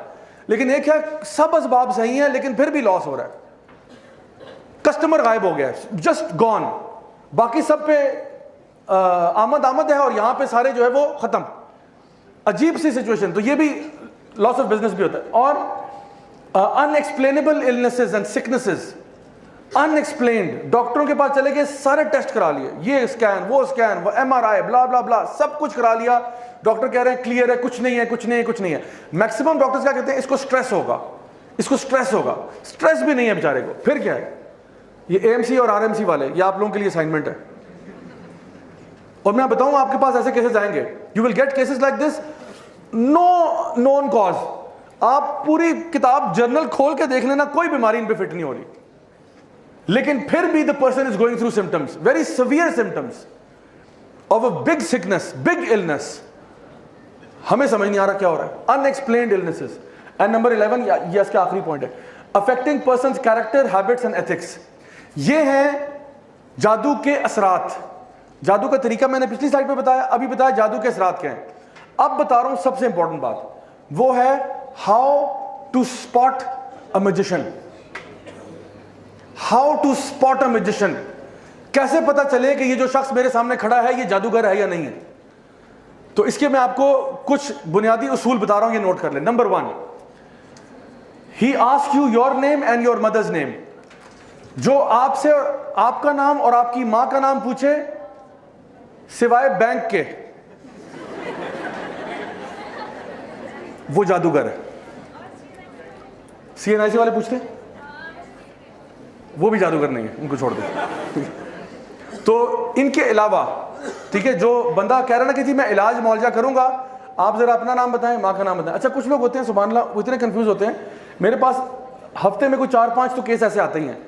لیکن ایک ہے سب اسباب صحیح ہیں لیکن پھر بھی لاس ہو رہا ہے, کسٹمر غائب ہو گیا ہے, جسٹ گون, باقی سب پہ آمد ہے اور یہاں پہ سارے جو ہے وہ ختم. عجیب سی سچویشن. تو یہ بھی لاس آف بزنس بھی ہوتا ہے. اور unexplainable illnesses and sicknesses, unexplained, ڈاکٹروں کے پاس چلے گئے, سارے ٹیسٹ کرا لیے, یہ اسکین وہ اسکین وہ ایم آر آئی بلا بلا بلا سب کچھ کرا لیا, ڈاکٹر کہہ رہے ہیں کلیئر ہے, کچھ نہیں ہے, کچھ نہیں ہے, کچھ نہیں ہے. میکسیمم ڈاکٹرز کیا کہتے ہیں, اس کو سٹریس ہوگا, اس کو سٹریس ہوگا. سٹریس بھی نہیں ہے بیچارے کو. پھر کیا ہے, یہ اے ایم سی اور آر ایم سی والے, یہ آپ لوگوں کے لیے اسائنمنٹ ہے. اور میں بتاؤں آپ کے پاس ایسے کیسز آئیں گے, you will get cases like this, no known cause. آپ پوری کتاب جرنل کھول کے دیکھ لینا, کوئی بیماری ان پہ فٹ نہیں ہو رہی, لیکن پھر بھی the person is going through symptoms, very severe symptoms of a big sickness, big illness. ہمیں سمجھ نہیں آ رہا کیا ہو رہا ہے. unexplained illnesses. And number 11, یہ اس کا آخری پوائنٹ ہے, affecting person's character, habits and ethics. یہ ہیں جادو کے اثرات. جادو کا طریقہ میں نے پچھلی سلائڈ پہ بتایا, ابھی بتایا جادو کے اثرات کیا ہیں. اب بتا رہا ہوں سب سے امپورٹنٹ بات, وہ ہے how to spot a magician. How to spot a magician. کیسے پتا چلے کہ یہ جو شخص میرے سامنے کھڑا ہے یہ جادوگر ہے یا نہیں ہے. تو اس کے میں آپ کو کچھ بنیادی اصول بتا رہا ہوں, یہ نوٹ کر لیں. Number 1, he asks you your name and your mother's name. جو آپ سے آپ کا نام اور آپ کی ماں کا نام پوچھے سوائے بینک کے, وہ جادوگر ہے. سی این آئی سی والے پوچھتے وہ بھی جادوگر نہیں ہے, ان کو چھوڑ دیں. تو ان کے علاوہ ٹھیک ہے, جو بندہ کہہ رہا نا کہ جی میں علاج معالجہ کروں گا, آپ ذرا اپنا نام بتائیں, ماں کا نام بتائیں. اچھا کچھ لوگ ہوتے ہیں سبحان اللہ وہ اتنے کنفیوز ہوتے ہیں, میرے پاس ہفتے میں کوئی 4-5 تو کیس ایسے آتے ہی ہیں.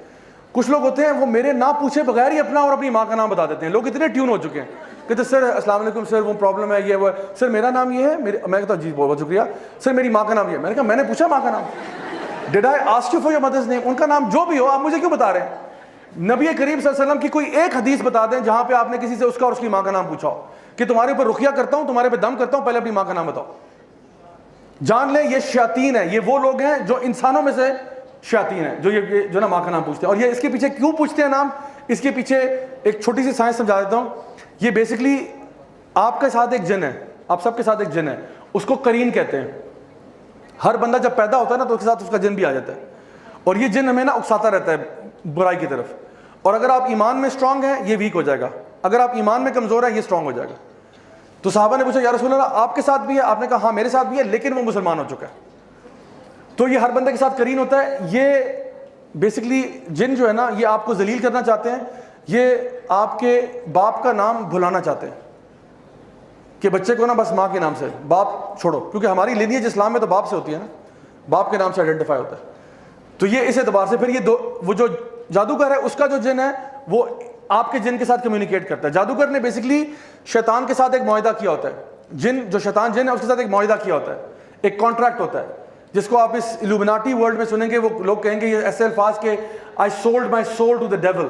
کچھ لوگ ہوتے ہیں وہ میرے نہ پوچھے بغیر ہی اپنا اور اپنی ماں کا نام بتا دیتے ہیں. لوگ اتنے ٹیون ہو چکے ہیں کہتے سر السلام علیکم سر وہ پرابلم ہے یہ وہ, سر میرا نام یہ ہے, میں کہتا ہوں جی بہت شکریہ سر میری ماں کا نام یہ ہے. میں نے کہا میں نے پوچھا ماں کا نام, did I ask you for your mother's name. ان کا نام جو بھی ہو آپ مجھے کیوں بتا رہے ہیں. نبی کریم صلی اللہ علیہ وسلم کی کوئی ایک حدیث بتا دیں جہاں پہ آپ نے کسی سے اس کا اور اس کی ماں کا نام پوچھا ہو کہ تمہارے اوپر رقیہ کرتا ہوں, تمہارے پہ دم کرتا ہوں, پہلے اپنی ماں کا نام بتاؤ. جان لیں یہ شیاطین ہیں, یہ وہ لوگ ہیں جو انسانوں میں سے شیاطین ہیں جو یہ جو نا ماں کا نام پوچھتے ہیں. اور یہ اس کے پیچھے کیوں پوچھتے ہیں نام, اس کے پیچھے ایک چھوٹی سی سائنس سمجھا دیتا ہوں. یہ بیسکلی آپ کے ساتھ ایک جن ہے, آپ سب کے ساتھ ایک جن ہے, اس کو قرین کہتے ہیں. ہر بندہ جب پیدا ہوتا ہے نا تو اس کے ساتھ اس کا جن بھی آ جاتا ہے, اور یہ جن ہمیں نا اکساتا رہتا ہے برائی کی طرف. اور اگر آپ ایمان میں اسٹرانگ ہیں یہ ویک ہو جائے گا, اگر آپ ایمان میں کمزور ہیں یہ اسٹرانگ ہو جائے گا. تو صحابہ نے پوچھا یا رسول اللہ آپ کے ساتھ بھی ہے؟ آپ نے کہا ہاں میرے ساتھ بھی ہے لیکن وہ مسلمان ہو چکا ہے. تو یہ ہر بندے کے ساتھ قرین ہوتا ہے. یہ بیسکلی جن جو ہے نا یہ آپ کو ذلیل کرنا چاہتے ہیں, یہ آپ کے باپ کا نام بھلانا چاہتے ہیں کہ بچے کو نا بس ماں کے نام سے, باپ چھوڑو, کیونکہ ہماری لینیج اسلام میں تو باپ سے ہوتی ہے نا, باپ کے نام سے آئیڈینٹیفائی ہوتا ہے. تو یہ اس اعتبار سے پھر یہ وہ جو جادوگر ہے اس کا جو جن ہے وہ آپ کے جن کے ساتھ کمیونیکیٹ کرتا ہے. جادوگر نے بیسکلی شیطان کے ساتھ ایک معاہدہ کیا ہوتا ہے. جن جو شیطان جن ہے اس کے ساتھ ایک معاہدہ کیا ہوتا ہے, ایک کانٹریکٹ ہوتا ہے, جس کو آپ اس الومناٹی ورلڈ میں سنیں گے. وہ لوگ کہیں گے یہ ایسے الفاظ کہ I sold my soul to the devil,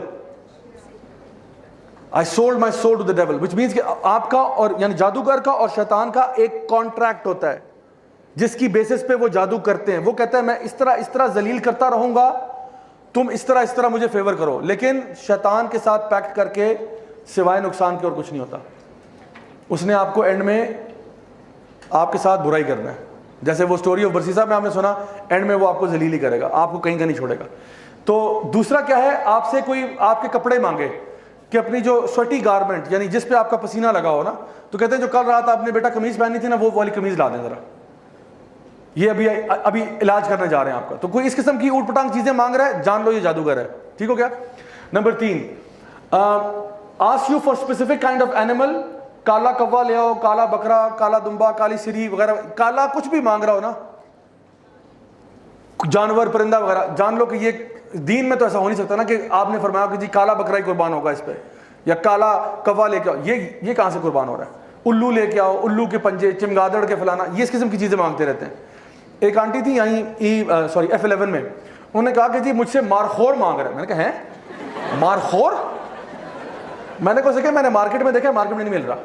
I sold my soul to the devil, which means کہ آپ کا اور یعنی جادوگر کا اور شیطان کا ایک کانٹریکٹ ہوتا ہے جس کی بیسس پہ وہ جادو کرتے ہیں. وہ کہتا ہے میں اس طرح ذلیل کرتا رہوں گا, تم اس طرح مجھے فیور کرو. لیکن شیطان کے ساتھ پیکٹ کر کے سوائے نقصان کے اور کچھ نہیں ہوتا. اس نے آپ کو اینڈ میں آپ کے ساتھ برائی کرنا ہے. جیسے وہ سٹوری آف برسیسا میں آپ نے سنا, اینڈ میں وہ آپ کو ذلیل ہی کرے گا, آپ کو کہیں کا نہیں چھوڑے گا. تو دوسرا کیا ہے, آپ سے کوئی آپ کے کپڑے مانگے کہ اپنی جو سویٹی گارمنٹ یعنی جس پہ آپ کا پسینہ لگا ہو نا, تو کہتے ہیں جو کل رات آپ نے بیٹا قمیض پہنی تھی نا وہ والی قمیض لا دیں ذرا, یہ ابھی علاج کرنے جا رہے ہیں آپ کا. تو کوئی اس قسم کی اوٹ پٹانگ چیزیں مانگ رہا ہے, جان لو یہ جادوگر ہے. ٹھیک ہو گیا. Number 3, ask you for specific kind of animal. کالا کوا لے آؤ, کالا بکرا, کالا دمبا, کالی سری وغیرہ, کالا کچھ بھی مانگ رہا ہو نا, جانور پرندہ وغیرہ, جان لو کہ یہ دین میں تو ایسا ہو نہیں سکتا نا کہ آپ نے فرمایا کہ جی کالا بکرا ہی قربان ہوگا اس پہ, یا کالا کوا لے کے آؤ. یہ کہاں سے قربان ہو رہا ہے؟ الو لے کے آؤ, الو کے پنجے, چمگادڑ کے فلانا, یہ اس قسم کی چیزیں مانگتے رہتے ہیں. ایک آنٹی تھی یہیں F11 میں, انہوں نے کہا کہ جی مجھ سے مارخور مانگ رہا ہے. میں نے کہا ہیں مارخور؟ میں نے کہا کہ میں نے مارکیٹ میں دیکھا, مارکیٹ میں نہیں مل رہا.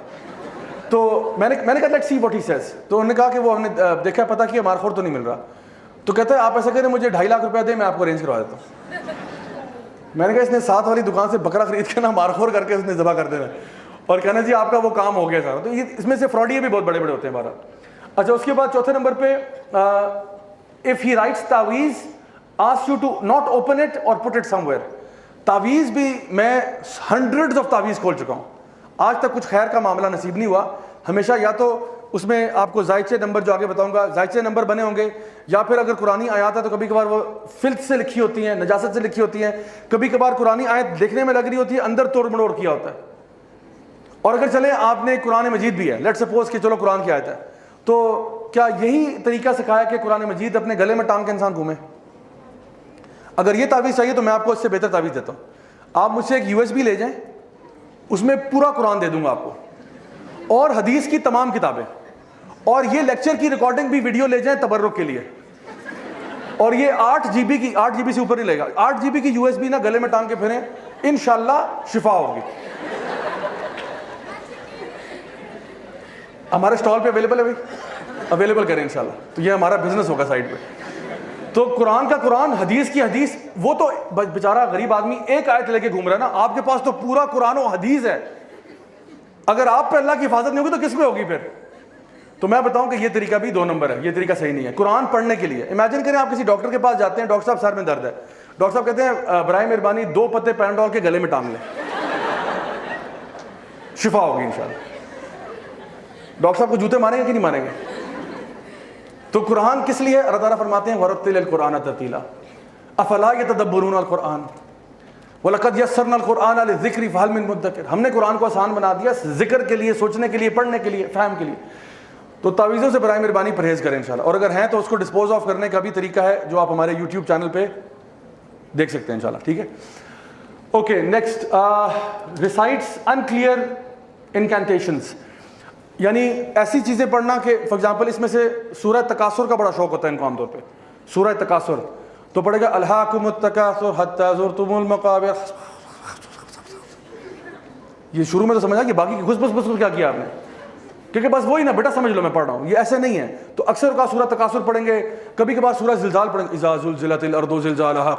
تو میں نے کہا let's see what he says. تو انہوں نے کہا کہ وہ ہم نے دیکھا پتا کیا مارخور تو نہیں مل رہا. تو کہتا ہے آپ ایسا کریں مجھے 2.5 لاکھ روپیہ دیں, میں آپ کو ارینج کروا دیتا ہوں. میں نے کہا اس نے ساتھ والی دکان سے بکرا خرید کے نا مارخور کر کے اس نے ذبح کر دینا اور کہنا جی آپ کا وہ کام ہو گیا سارا. تو یہ اس میں سے فراڈیے بھی بہت بڑے بڑے ہوتے ہیں ہمارا. اچھا اس کے بعد چوتھے نمبر پہ if he writes تعویذ ask you to not open it or put it somewhere. تعویذ بھی میں ہنڈریڈز آف تعویذ کھول چکا ہوں, آج تک کچھ خیر کا معاملہ نصیب نہیں ہوا. ہمیشہ یا تو اس میں آپ کو زائچے نمبر جو آگے بتاؤں گا زائچے نمبر بنے ہوں گے, یا پھر اگر قرآنی آیات ہے تو کبھی کبھار وہ فلت سے لکھی ہوتی ہیں, نجاست سے لکھی ہوتی ہیں. کبھی کبھار قرآنی آیت دیکھنے میں لگ رہی ہوتی ہے, اندر توڑ مڑوڑ کیا ہوتا ہے. اور اگر چلیں آپ نے قرآن مجید بھی ہے, لیٹ سپوز کہ چلو قرآن کی آیت ہے, تو کیا یہی طریقہ سکھایا کہ قرآن مجید اپنے گلے میں ٹانگ کے انسان گھومے؟ اگر یہ تعویذ چاہیے تو میں آپ کو اس سے بہتر تعویذ دیتا ہوں. آپ مجھ سے ایک USB لے جائیں, اس میں پورا قرآن دے دوں گا آپ کو, اور حدیث کی تمام کتابیں, اور یہ لیکچر کی ریکارڈنگ بھی ویڈیو لے جائیں تبرک کے لیے, اور یہ 8 GB سے اوپر نہیں لے گا. 8 GB کی USB نا گلے میں ٹانگ کے پھریں, انشاءاللہ شفا ہوگی. ہمارے اسٹال پہ اویلیبل ہے بھائی, اویلیبل کریں انشاءاللہ. تو یہ ہمارا بزنس ہوگا سائڈ پہ. تو قرآن کا قرآن, حدیث کی حدیث. وہ تو بیچارہ غریب آدمی ایک آیت لے کے گھوم رہا ہے نا, آپ کے پاس تو پورا قرآن و حدیث ہے. اگر آپ پہ اللہ کی حفاظت نہیں ہوگی تو کس پہ ہوگی پھر؟ تو میں بتاؤں کہ یہ طریقہ بھی 2 نمبر ہے, یہ طریقہ صحیح نہیں ہے. قرآن پڑھنے کے لیے امیجن کریں آپ کسی ڈاکٹر کے پاس جاتے ہیں, ڈاکٹر صاحب سر میں درد ہے, ڈاکٹر صاحب کہتے ہیں برائے مہربانی 2 پتے پیناڈول کے گلے میں ٹانگ لیں, شفا ہوگی انشاءاللہ. ڈاکٹر صاحب کو جوتے ماریں گے کہ نہیں ماریں گے؟ تو قرآن کس لیے؟ اللہ تعالیٰ فرماتے ہیں وَرَتِّلِ الْقُرْآنَ تَرْتِيلًا أَفَلَا يَتَدَبَّرُونَ الْقُرْآنَ وَلَقَدْ يَسَّرْنَا الْقُرْآنَ لِلذِّكْرِ فَهَلْ مِن مُدَّكِرٍ. ہم نے قرآن کو آسان بنا دیا ذکر کے لیے, سوچنے کے لیے, پڑھنے کے لیے, فہم کے لیے. تو تعویذوں سے برائے مہربانی پرہیز کریں انشاءاللہ, اور اگر ہیں تو اس کو ڈسپوز آف کرنے کا بھی طریقہ ہے جو آپ ہمارے YouTube چینل پہ دیکھ سکتے ہیں انشاءاللہ. ٹھیک ہے. اوکے نیکسٹ, ریسائٹس انکلیئر انکینٹیشنز, یعنی ایسی چیزیں پڑھنا کہ فار ایگزامپل اس میں سے سورہ تکاثر کا بڑا شوق ہوتا ہے ان کو عام طور پہ. سورہ تکاثر تو پڑھے گا الہاکم التکاثر حتی زرتم المقابر. یہ شروع میں تو سمجھا کہ باقی کی گھس کیا کیا آپ نے, کیونکہ بس وہی نا بیٹا سمجھ لو میں پڑھ رہا ہوں, یہ ایسے نہیں ہے. تو اکثر کا سورہ تکاثر پڑھیں گے, کبھی کبھار سورہ زلزال پڑھیں گے, اذا زلزلت الارض زلزالہا.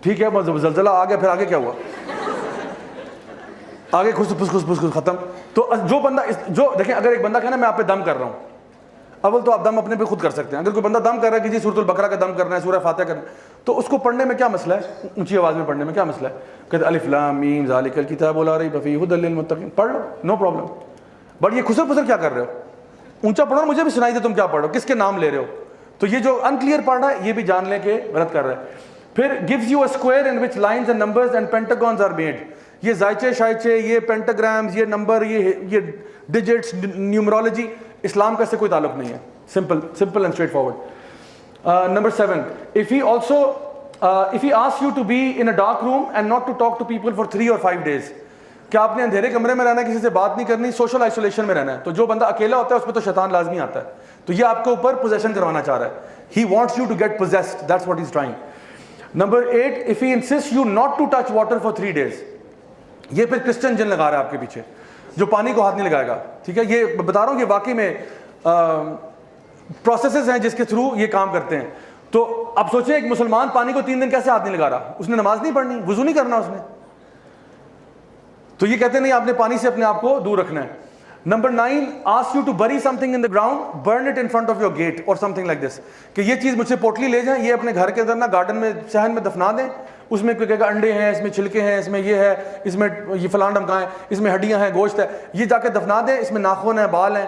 ٹھیک ہے, بس زلزلہ آ گیا, پھر آگے کیا ہوا؟ آگے خس ختم. تو جو بندہ جو دیکھیں, اگر ایک بندہ کہنا میں آپ پہ دم کر رہا ہوں, اول تو آپ دم اپنے پہ خود کر سکتے ہیں. اگر کوئی بندہ دم کر رہا ہے کہ جی سورۃ البقرہ کا دم کرنا ہے, سورہ فاتحہ کرنا ہے, تو اس کو پڑھنے میں کیا مسئلہ ہے, اونچی آواز میں پڑھنے میں کیا مسئلہ ہے؟ کہتے الف لام میم ذالک الکتاب لا ریب فیہ ھدی للمتقین, پڑھ لو, نو پرابلم. بٹ یہ خسر پسر کیا کر رہے ہو, اونچا پڑھو, مجھے بھی سنائی دے تم کیا پڑھ رہے ہو, کس کے نام لے رہے ہو. تو یہ جو انکلیئر پڑھ رہا ہے یہ بھی جان لیں کہ غلط کر رہا ہے. پھر gives you a square in which lines and numbers and pentagons are made. یہ زائچے شائچے, یہ پینٹاگرامز, یہ نمبر, یہ ڈیجٹس, نیومرولوجی, اسلام کا اس سے کوئی تعلق نہیں ہے. simple and straightforward. Number 7, if he asks you to be in a dark room and not to talk to people for 3 or 5 days, کہ آپ نے اندھیرے کمرے میں رہنا ہے, کسی سے بات نہیں کرنی, سوشل آئسولیشن میں رہنا ہے. تو جو بندہ اکیلا ہوتا ہے اس پہ تو شیطان لازمی آتا ہے. تو یہ آپ کے اوپر پوزیشن کروانا چاہ رہا ہے. He wants you to get possessed, that's what he's trying. Number 8, if he insists you not to touch water for 3 days, یہ پھر کرسچن جن لگا رہا ہے آپ کے پیچھے, جو پانی کو ہاتھ نہیں لگائے گا. ٹھیک ہے, یہ بتا رہا ہوں کہ واقعی میں پروسیسز ہیں جس کے تھرو یہ کام کرتے ہیں. تو اب سوچیں ایک مسلمان پانی کو 3 دن کیسے ہاتھ نہیں لگا رہا, اس نے نماز نہیں پڑھنی, وضو نہیں کرنا اس نے. تو یہ کہتے نہیں آپ نے پانی سے اپنے آپ کو دور رکھنا ہے. Number 9, asks you to bury something in the ground, burn it in front of your gate or something like this. کہ یہ چیز مجھ سے پوٹلی لے جائیں, یہ اپنے گھر کے اندر نا گارڈن میں صحن میں دفنا دیں. اس میں کوئی کہے گا انڈے ہیں, اس میں چھلکے ہیں, اس میں یہ ہے, اس میں یہ فلاں ڈمکا ہے, اس میں ہڈیاں ہیں, گوشت ہے, یہ جا کے دفنا دیں. اس میں ناخن ہیں, بال ہیں,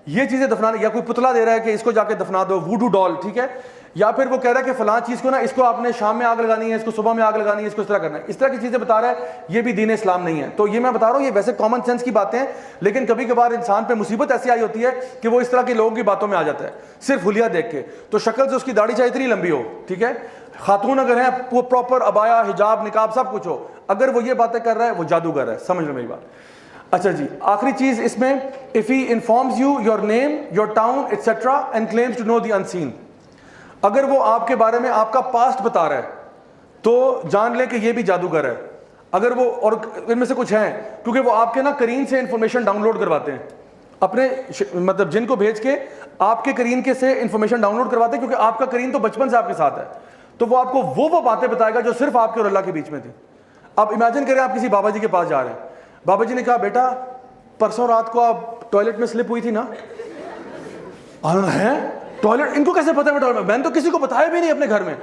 یہ چیزیں دفنا دیں. یا کوئی پتلا دے رہا ہے کہ اس کو جا کے دفنا دو, ووڈو ڈال. ٹھیک ہے, یا پھر وہ کہہ رہا ہے کہ فلاں چیز کو نا اس کو آپ نے شام میں آگ لگانی ہے, اس کو صبح میں آگ لگانی ہے, اس کو اس طرح کرنا ہے. اس طرح کی چیزیں بتا رہا ہے, یہ بھی دین اسلام نہیں ہے. تو یہ میں بتا رہا ہوں یہ ویسے کامن سینس کی باتیں ہیں, لیکن کبھی کبھار انسان پہ مصیبت ایسی آئی ہوتی ہے کہ وہ اس طرح کے لوگوں کی باتوں میں آ جاتا ہے صرف حلیہ دیکھ کے. تو شکل سے اس کی داڑھی چاہے اتنی لمبی ہو, ٹھیک ہے, خاتون اگر ہیں وہ پراپر ابایا, حجاب, نقاب سب کچھ ہو, اگر وہ یہ باتیں کر رہا ہے وہ جادوگر ہے. سمجھ لو میری بات. اچھا جی, آخری چیز اس میں, if he informs you your name, your town, etc. and claims to know the unseen. اگر وہ آپ کے بارے میں آپ کا پاسٹ بتا رہا ہے تو جان لیں کہ یہ بھی جادوگر ہے. اگر وہ, اور ان میں سے کچھ ہیں کیونکہ وہ آپ کے نا کرین سے انفارمیشن ڈاؤن لوڈ کرواتے ہیں, اپنے مطلب جن کو بھیج کے آپ کے کرین کے سے انفارمیشن ڈاؤن لوڈ کرواتے ہیں, کیونکہ آپ کا کرین تو بچپن سے آپ کے ساتھ ہے. تو وہ آپ کو وہ باتیں بتائے گا جو صرف آپ کے اور اللہ کے بیچ میں تھی. اب امیجن کریں آپ کسی بابا جی کے پاس جا رہے ہیں, بابا جی نے کہا بیٹا پرسوں رات کو آپ ٹوائلٹ میں سلپ ہوئی تھی نا. ہے ٹوائلٹ, ان کو کیسے پتا ہے میں نے تو کسی کو بتایا بھی نہیں اپنے گھر میں.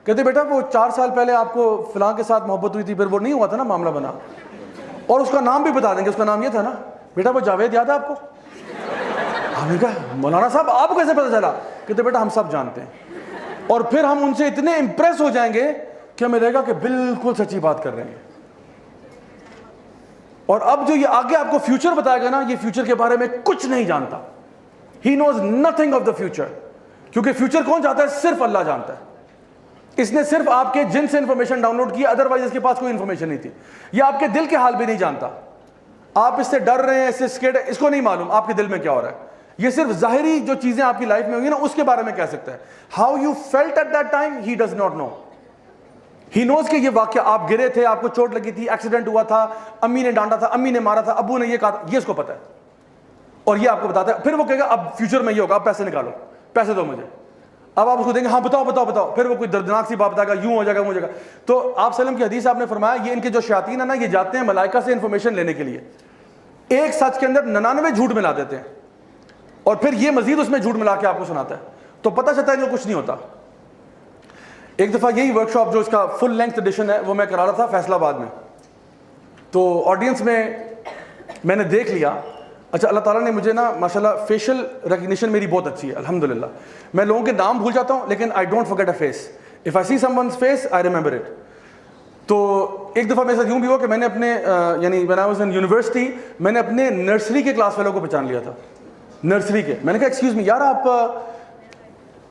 کہتے بیٹا وہ 4 سال پہلے آپ کو فلاں کے ساتھ محبت ہوئی تھی, پھر وہ نہیں ہوا تھا نا, معاملہ بنا, اور اس کا نام بھی بتا دیں گے, اس کا نام یہ تھا نا. بیٹا وہ جاوید یاد ہے آپ کو؟ ہم نے کہا مولانا صاحب آپ کو کیسے پتا چلا؟ کہتے بیٹا ہم سب جانتے ہیں. اور پھر ہم ان سے اتنے امپریس ہو جائیں گے کہ ہمیں لگے گا کہ بالکل سچی بات کر رہے ہیں. اور اب جو یہ آگے آپ کو فیوچر بتائے گا نا, یہ فیوچر کے بارے میں کچھ نہیں جانتا. He knows nothing of the future. کیونکہ فیوچر کون جانتا ہے؟ صرف اللہ جانتا ہے. اس نے صرف آپ کے جن سے انفارمیشن ڈاؤن لوڈ کی, ادروائز اس کے پاس کوئی انفارمیشن نہیں تھی. یہ آپ کے دل کے حال بھی نہیں جانتا. آپ اس سے ڈر رہے ہیں, اس سے اسکیڈ ہے, اس کو نہیں معلوم آپ کے دل میں کیا ہو رہا ہے. یہ صرف ظاہری جو چیزیں آپ کی لائف میں ہوئی نا اس کے بارے میں کہہ سکتا ہے. How you felt at that time, he does not know. He knows کہ یہ واقعہ آپ گرے تھے, آپ کو چوٹ لگی تھی, ایکسیڈنٹ ہوا تھا, امی نے ڈانٹا تھا, امی نے مارا تھا, ابو نے یہ کہا تھا, یہ اس کو پتا ہے. اور یہ آپ کو بتاتا ہے. پھر وہ کہے گا اب فیوچر میں یہ ہوگا, آپ پیسے نکالو, پیسے دو مجھے. اب آپ اس کو دیں گے, ہاں بتاؤ بتاؤ بتاؤ. پھر وہ کوئی دردناک سی بات بتائے گا, یوں ہو جائے گا, وہ ہو جائے گا. تو آپ سلم کی حدیث آپ نے فرمایا یہ ان کے جو شیاطین ہیں نا, یہ جاتے ہیں ملائکہ سے انفارمیشن لینے کے لیے. ایک سچ کے اندر 99 جھوٹ ملا دیتے ہیں, اور پھر یہ مزید اس میں جھوٹ ملا کے آپ کو سناتا ہے. تو پتہ چلتا ہے جو کچھ نہیں ہوتا. ایک دفعہ یہی ورک شاپ جو اس کا فل لینتھ ایڈیشن ہے وہ میں کرا رہا تھا فیصل آباد میں. تو آڈینس میں نے دیکھ لیا. اچھا اللہ تعالیٰ نے مجھے نا ماشاءاللہ فیشل ریکگنیشن میری بہت اچھی ہے الحمدللہ. میں لوگوں کے نام بھول جاتا ہوں لیکن I don't forget a face. If I see someone's face I remember it. تو ایک دفعہ میرے ساتھ یوں بھی ہوا کہ میں نے اپنے یعنی when I was in university میں نے اپنے نرسری کے کلاس فیلو کو پہچان لیا تھا. نرسری کے. میں نے کہا ایکسکیوز می یار آپ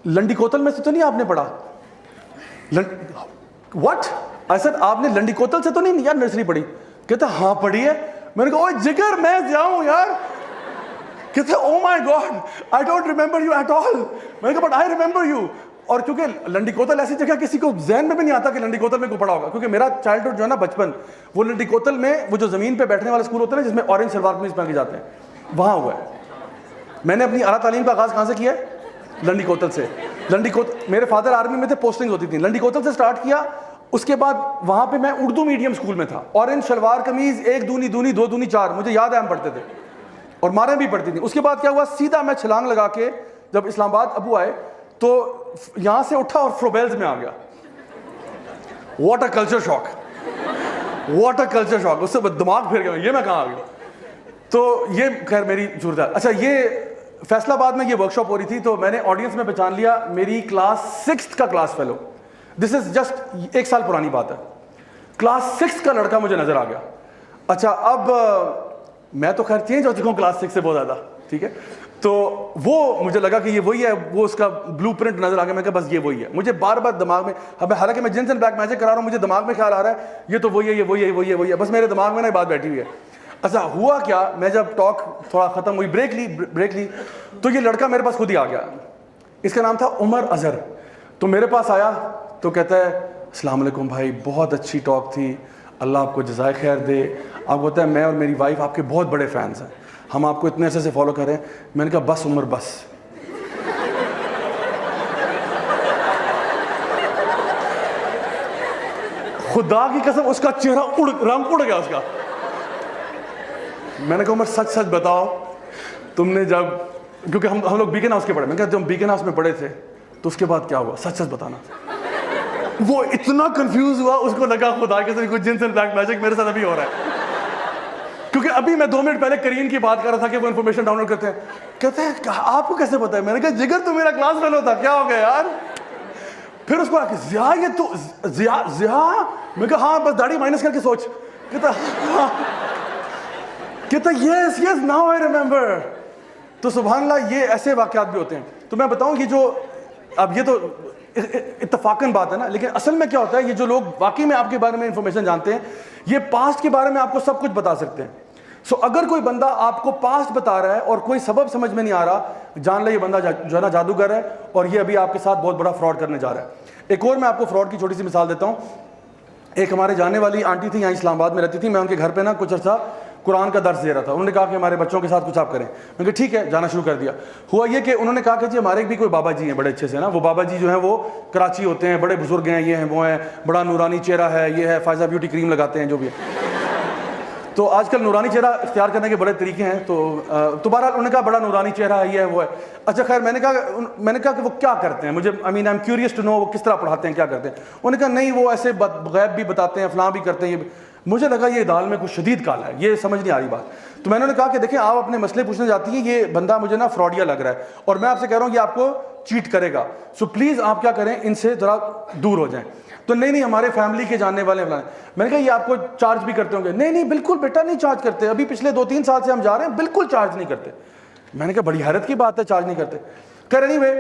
لنڈی کوتل میں سے تو نہیں آپ نے پڑھا؟ واٹ آئی سیڈ آپ نے لنڈی کوتل سے تو نہیں یار نرسری پڑھی؟ کہتا ہاں پڑھی ہے. میں نے کہا اوہ جگر میں جاؤں یار. کہتے oh my God I don't remember you at all. میں نے کہا بٹ آئی ریمبر یو. اور کیونکہ لنڈی کوتل ایسی جگہ کسی کو ذہن میں بھی نہیں آتا کہ لنڈی کوتل میں کو پڑھا ہوگا, کیونکہ میرا چائلڈہڈ جو ہے نا بچپن وہ لنڈی کوتل میں وہ جو زمین پہ بیٹھنے والے اسکول ہوتے ہیں جس میں اورنج شلوار قمیض پہن کے جاتے ہیں وہاں ہوا ہے. میں نے اپنی اعلیٰ تعلیم کا آغاز کہاں سے کیا ہے؟ لنڈی کوتل سے. لنڈی کوتل میرے فادر آرمی میں تھے, پوسٹنگ ہوتی تھی. لنڈی کوتل سے سٹارٹ کیا. اس کے بعد وہاں پہ میں اردو میڈیم اسکول میں تھا. اورنج شلوار قمیض 1 دونی 2 دونی 4 مجھے یاد ہے ہم پڑھتے تھے اور ماریں بھی پڑتی تھیں. اس کے بعد کیا ہوا, سیدھا میں چھلانگ لگا کے جب اسلام آباد ابو آئے تو یہاں سے اٹھا اور فروبیلز میں آ گیا. What a culture shock, what a culture shock. اس سے دماغ پھر گیا, یہ میں کہاں آ گیا. تو یہ خیر میری صورت. اچھا یہ فیصل آباد میں یہ ورک شاپ ہو رہی تھی, تو میں نے آڈینس میں پہچان لیا میری کلاس 6 کا class fellow. This is just 1 سال پرانی بات ہے. کلاس 6 کا لڑکا مجھے نظر آ گیا. اچھا اب میں تو خیر چینج ہو چکا ہوں کلاس 6 سے بہت زیادہ, ٹھیک ہے. تو وہ مجھے لگا کہ یہ وہی ہے, وہ اس کا بلو پرنٹ نظر آ گیا. میں کہا بس یہ وہی ہے. مجھے بار بار دماغ میں, حالانکہ میں جنس اینڈ بلیک میجک کرا رہا ہوں, مجھے دماغ میں خیال آ رہا ہے یہ تو وہی ہے, یہ وہی ہے, وہی ہے, وہی ہے. بس میرے دماغ میں نا بات بیٹھی ہوئی ہے. اچھا ہوا کیا, میں جب ٹاک تھوڑا ختم ہوئی, بریک لی تو یہ لڑکا میرے پاس خود ہی آ گیا. اس کا نام تھا عمر اظہر. تو میرے پاس آیا تو کہتا ہے السلام علیکم بھائی, بہت اچھی ٹاک تھی, اللہ آپ کو جزائے خیر دے. آپ کو پتہ ہے میں اور میری وائف آپ کے بہت بڑے فینس ہیں, ہم آپ کو اتنے عرصے سے فالو کر رہے ہیں. میں نے کہا بس عمر بس. خدا کی قسم اس کا چہرہ رنگ اڑ گیا اس کا. میں نے کہا عمر سچ سچ بتاؤ, تم نے جب, کیونکہ ہم لوگ بیکن ہاؤس کے پڑھے, میں نے کہا جب بیکن ہاؤس میں پڑھے تھے تو اس کے بعد کیا ہوا, سچ سچ بتانا. وہ اتنا کنفیوز ہوا, اس کو لگا خدا کے ساتھ کچھ جنس اینڈ بلیک میجک میرے ساتھ ابھی ہو رہا ہے. کیونکہ ابھی میں 2 منٹ پہلے کریم کی بات کر رہا تھا کہ وہ انفارمیشن ڈاؤن لوڈ کرتے ہیں. کہتے ہیں آپ کو کیسے پتا ہے؟ میں نے کہا جگر تو میرا کلاس فیلو تھا, کیا ہو گیا یار. پھر اس کو آ کے ضیاء, یہ تو ضیاء. میں کہا ہاں بس داڑھی مائنس کر کے سوچ. کہتا یس یس ناؤ آئی ریمبر. تو سبحان اللہ یہ ایسے واقعات بھی ہوتے ہیں. تو میں بتاؤں یہ جو اب یہ تو اتفاقاً بات ہے نا, لیکن اصل میں کیا ہوتا ہے, یہ جو لوگ واقعی میں آپ کے بارے میں انفارمیشن جانتے ہیں, یہ پاسٹ کے بارے میں آپ کو سب کچھ بتا سکتے ہیں. سو اگر کوئی بندہ آپ کو پاسٹ بتا رہا ہے اور کوئی سبب سمجھ میں نہیں آ رہا, جان لے یہ بندہ جو ہے نا جادوگر ہے, اور یہ ابھی آپ کے ساتھ بہت بڑا فراڈ کرنے جا رہا ہے. ایک اور میں آپ کو فراڈ کی چھوٹی سی مثال دیتا ہوں. ایک ہمارے جانے والی آنٹی تھی, یہاں اسلام آباد میں رہتی تھی. میں ان کے گھر پہ نا کچھ عرصہ قرآن کا درس دے رہا تھا. انہوں نے کہا کہ ہمارے بچوں کے ساتھ کچھ آپ کریں. میں نے کہا ٹھیک ہے, جانا شروع کر دیا. ہوا یہ کہ انہوں نے کہا کہ جی ہمارے بھی کوئی بابا جی ہیں بڑے اچھے سے نا, وہ بابا جی جو ہیں وہ کراچی ہوتے ہیں, بڑے بزرگ ہیں, یہ ہیں وہ ہیں, بڑا نورانی چہرہ ہے, یہ ہے, فائزہ بیوٹی کریم لگاتے ہیں, جو بھی ہے. تو آج کل نورانی چہرہ اختیار کرنے کے بڑے طریقے ہیں. تو بہرحال انہوں نے کہا بڑا نورانی چہرہ ہے, یہ ہے, وہ ہے. اچھا خیر میں نے کہا کہ وہ کیا کرتے ہیں, مجھے I am curious to know وہ کس طرح پڑھاتے ہیں, کیا کرتے ہیں. انہوں نے کہا نہیں وہ ایسے غیب بھی بتاتے ہیں, فلاں بھی کرتے ہیں. مجھے لگا یہ دال میں کچھ شدید کالا ہے, یہ سمجھ نہیں آ رہی بات. تو میں نے کہا کہ دیکھیں آپ اپنے مسئلے پوچھنے جاتی ہیں, یہ بندہ مجھے نا فراڈیا لگ رہا ہے, اور میں آپ سے کہہ رہا ہوں یہ آپ کو چیٹ کرے گا, سو پلیز آپ کیا کریں, ان سے ذرا دور ہو جائیں. تو نہیں ہمارے فیملی کے جاننے والے ہیں. میں نے کہا یہ آپ کو چارج بھی کرتے ہوں گے؟ نہیں بالکل بیٹا نہیں چارج کرتے, ابھی پچھلے 2-3 سال سے ہم جا رہے ہیں, بالکل چارج نہیں کرتے. میں نے کہا بڑی حیرت کی بات ہے, چارج نہیں کرتے. خیر اینی وے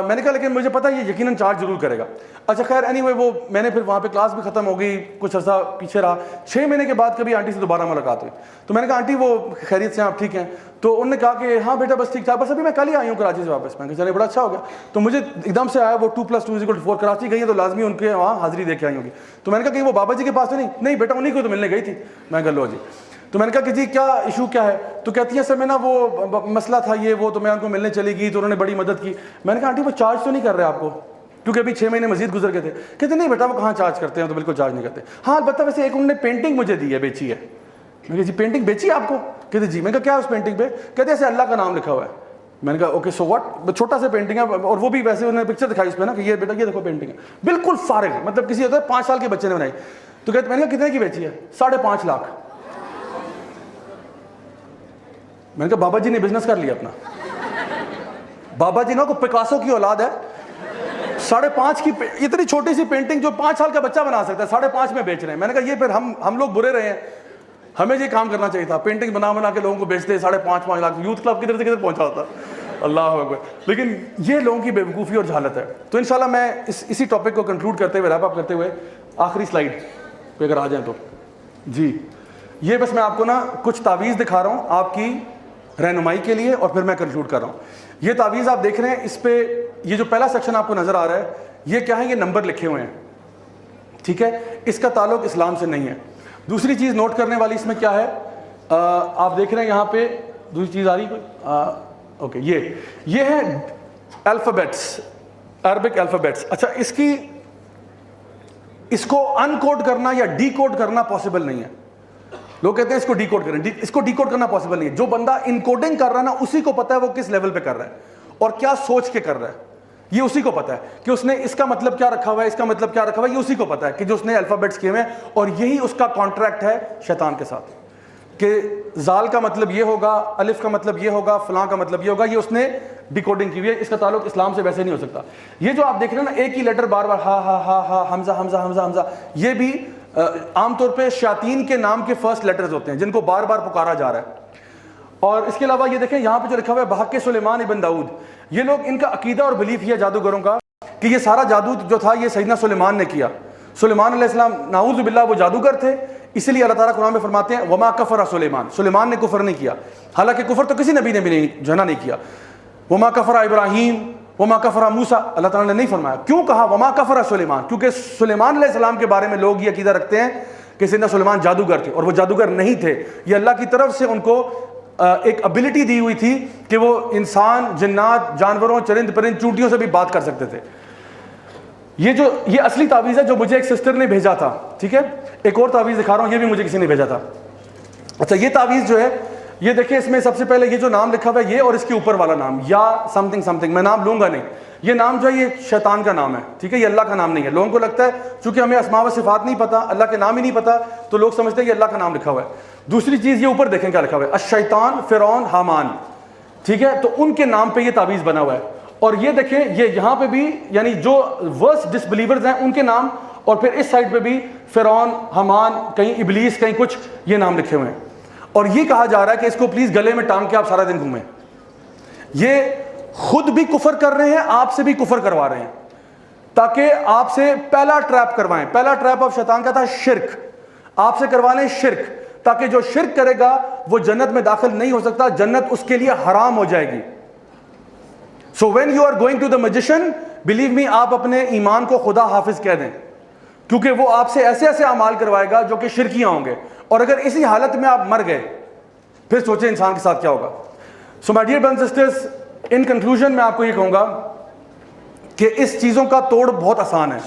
میں نے کہا لیکن مجھے پتا یہ یقیناً چارج ضرور کرے گا. اچھا خیر اینی وے وہ میں نے پھر وہاں پہ کلاس بھی ختم ہو گئی, کچھ عرصہ پیچھے رہا. 6 مہینے کے بعد کبھی آنٹی سے دوبارہ ملاقات ہوئی. تو میں نے کہا آنٹی وہ خیریت سے ہیں, آپ ٹھیک ہیں؟ تو انہوں نے کہا کہ ہاں بیٹا بس ٹھیک ٹھاک, بس ابھی میں کل ہی آئی ہوں کراچی سے واپس. میں کہا چلے بڑا اچھا ہو گیا. تو مجھے ایک دم سے آیا وہ 2+2=4, کراچی گئی ہے تو لازمی ان کے وہاں حاضری دے کے آئی ہوگی. تو میں نے کہا کہ وہ بابا جی کے پاس تو نہیں بیٹا انہیں کو تو ملنے گئی تھی. میں کہا لو جی. تو میں نے کہا کہ جی کیا ایشو کیا ہے؟ تو کہتی ہیں سر میں نا وہ مسئلہ تھا یہ وہ, تو میں ان کو ملنے چلی گئی تو انہوں نے بڑی مدد کی. میں نے کہا آنٹی وہ چارج تو نہیں کر رہے آپ کو, کیونکہ ابھی 6 مہینے مزید گزر گئے تھے. کہتے نہیں بیٹا وہ کہاں چارج کرتے ہیں, تو بالکل چارج نہیں کرتے. ہاں البتہ ویسے ایک انہوں نے پینٹنگ مجھے دی ہے, بیچی ہے. میں کہا جی پینٹنگ بیچی ہے آپ کو؟ کہتے جی. میں کہا کیا اس پینٹنگ پہ؟ کہتے ایسے اللہ کا نام لکھا ہوا ہے. میں نے کہا اوکے سو واٹ, چھوٹا سا پینٹنگ ہے, اور وہ بھی ویسے انہوں نے پکچر دکھائی اس پہ نا کہ یہ بیٹا یہ دیکھو پینٹنگ ہے, بالکل فارغ, مطلب کسی ہوتا ہے 5 سال کے بچے نے بنائی. تو کہتے میں نے کہا کتنے کی بیچی ہے؟ 5.5 لاکھ. میں نے کہا بابا جی نے بزنس کر لیا اپنا. بابا جی نا کو پکاسو کی اولاد ہے, 5.5 کی اتنی چھوٹی سی پینٹنگ جو 5 سال کا بچہ بنا سکتا ہے 5.5 میں بیچ رہے ہیں. میں نے کہا یہ پھر ہم لوگ برے رہے ہیں, ہمیں یہ کام کرنا چاہیے تھا, پینٹنگ بنا کے لوگوں کو بیچتے 5.5 لاکھ. یوتھ کلب کدھر سے کدھر پہنچا ہوتا, اللہ اکبر. لیکن یہ لوگوں کی بیوقوفی اور جہالت ہے. تو انشاءاللہ میں اسی ٹاپک کو کنکلوڈ کرتے ہوئے, ریپ اپ کرتے ہوئے, آخری سلائیڈ پہ اگر آ جائیں تو جی, یہ بس میں آپ کو نا کچھ تعویذ دکھا رہا ہوں آپ کی رہنمائی کے لیے, اور پھر میں کنکلوڈ کر رہا ہوں. یہ تعویذ آپ دیکھ رہے ہیں, اس پہ یہ جو پہلا سیکشن آپ کو نظر آ رہا ہے یہ کیا ہے, یہ نمبر لکھے ہوئے ہیں, ٹھیک ہے. اس کا تعلق اسلام سے نہیں ہے. دوسری چیز نوٹ کرنے والی اس میں کیا ہے, آپ دیکھ رہے ہیں یہاں پہ دوسری چیز آ رہی کوئی, اوکے یہ ہے الفابیٹس, عربک الفابیٹس. اچھا اس کو ان کوڈ کرنا یا ڈی کوڈ کرنا پاسبل نہیں ہے. لوگ کہتے ہیں اس کو ڈی کوڈ کریں, اس کو ڈی کوڈ کرنا پاسبل نہیں ہے. جو بندہ ان کوڈنگ کر رہا ہے نا اسی کو پتا ہے وہ کس لیول پہ کر رہا ہے, اور کیا سوچ کے کر رہا ہے، یہ اسی کو پتا ہے کہ اس نے اس کا مطلب کیا رکھا ہوا ہے، اس کا مطلب کیا رکھا ہوا ہے، یہ اسی کو پتا ہے کہ جو اس نے الفابیٹس کیے ہوئے ہیں، اور یہی اس کا کانٹریکٹ ہے شیطان کے ساتھ کہ زال کا مطلب یہ ہوگا، الف کا مطلب یہ ہوگا، فلاں کا مطلب یہ ہوگا. یہ اس نے ڈیکوڈنگ کی ہوئی ہے. اس کا تعلق اسلام سے ویسے نہیں ہو سکتا. یہ جو آپ دیکھ رہے ہیں نا ایک ہی لیٹر بار بار ہا ہا ہا ہا حمزہ حمزہ حمزہ حمزہ، یہ بھی عام طور پہ شیاطین کے نام کے فرسٹ لیٹرز ہوتے ہیں جن کو بار بار پکارا جا رہا ہے. اور اس کے علاوہ یہ دیکھیں یہاں پہ جو لکھا ہوا ہے بحق سلیمان ابن داؤد، یہ لوگ ان کا عقیدہ اور بلیف یہ جادوگروں کا کہ یہ سارا جادو جو تھا یہ سیدنا سلیمان نے کیا. سلیمان علیہ السلام نعوذ باللہ وہ جادوگر تھے، اسی لیے اللہ تعالیٰ قرآن میں فرماتے ہیں وما کفر سلیمان، سلیمان نے کفر نہیں کیا. حالانکہ کفر تو کسی نبی نے بھی نہیں جو ہے نا نہیں کیا. وما کفر ابراہیم وما کفر موسیٰ، اللہ تعالیٰ نے نہیں فرمایا. کیوں کہا وما کفر سلیمان؟ کیونکہ سلیمان علیہ السلام کے بارے میں لوگ یہ عقیدہ رکھتے ہیں کہ سیدنا سلیمان جادوگر تھے، اور وہ جادوگر نہیں تھے. یہ اللہ کی طرف سے ان کو ایک ابیلٹی دی ہوئی تھی کہ وہ انسان، جنات، جانوروں، چرند پرند، چونٹیوں سے بھی بات کر سکتے تھے. یہ اصلی تعویذ ہے جو مجھے ایک سسٹر نے بھیجا تھا. ٹھیک ہے، ایک اور تعویذ دکھا رہا ہوں، یہ بھی مجھے کسی نے بھیجا تھا. اچھا یہ تعویذ جو ہے یہ دیکھیں اس میں سب سے پہلے یہ جو نام لکھا ہوا ہے یہ اور اس کے اوپر والا نام یا سم تھنگ سم تھنگ، میں نام لوں گا نہیں. یہ نام جو ہے یہ شیطان کا نام ہے. ٹھیک ہے، یہ اللہ کا نام نہیں ہے. لوگوں کو لگتا ہے چونکہ ہمیں اسماء و صفات نہیں پتا، اللہ کے نام ہی نہیں پتا، تو لوگ سمجھتے ہیں یہ اللہ کا نام لکھا ہوا ہے. دوسری چیز یہ اوپر دیکھیں کیا لکھا ہوا ہے، الشیطان فرعون حامان. ٹھیک ہے، تو ان کے نام پہ یہ تعویذ بنا ہوا ہے. اور یہ دیکھیں یہ یہاں پہ بھی یعنی جو ورسٹ ڈسبلیورز ہیں ان کے نام، اور پھر اس سائڈ پہ بھی فرعون، حامان، کہیں ابلیس، کہیں کچھ یہ نام لکھے ہوئے ہیں. اور یہ کہا جا رہا ہے کہ اس کو پلیز گلے میں ٹانگ کے آپ سارا دن گھومیں. یہ خود بھی کفر کر رہے ہیں، آپ سے بھی کفر کروا رہے ہیں تاکہ آپ سے پہلا ٹریپ کروائیں. پہلا ٹریپ آف شیطان کا تھا شرک، آپ سے کروا لیں شرک، تاکہ جو شرک کرے گا وہ جنت میں داخل نہیں ہو سکتا، جنت اس کے لیے حرام ہو جائے گی. So when you are going to the magician, believe me آپ اپنے ایمان کو خدا حافظ کہہ دیں، کیونکہ وہ آپ سے ایسے ایسے اعمال کروائے گا جو کہ شرکیاں ہوں گے. اور اگر اسی حالت میں آپ مر گئے پھر سوچیں انسان کے ساتھ کیا ہوگا. So my dear brothers and sisters, in conclusion میں آپ کو یہ کہوں گا کہ اس چیزوں کا توڑ بہت آسان ہے،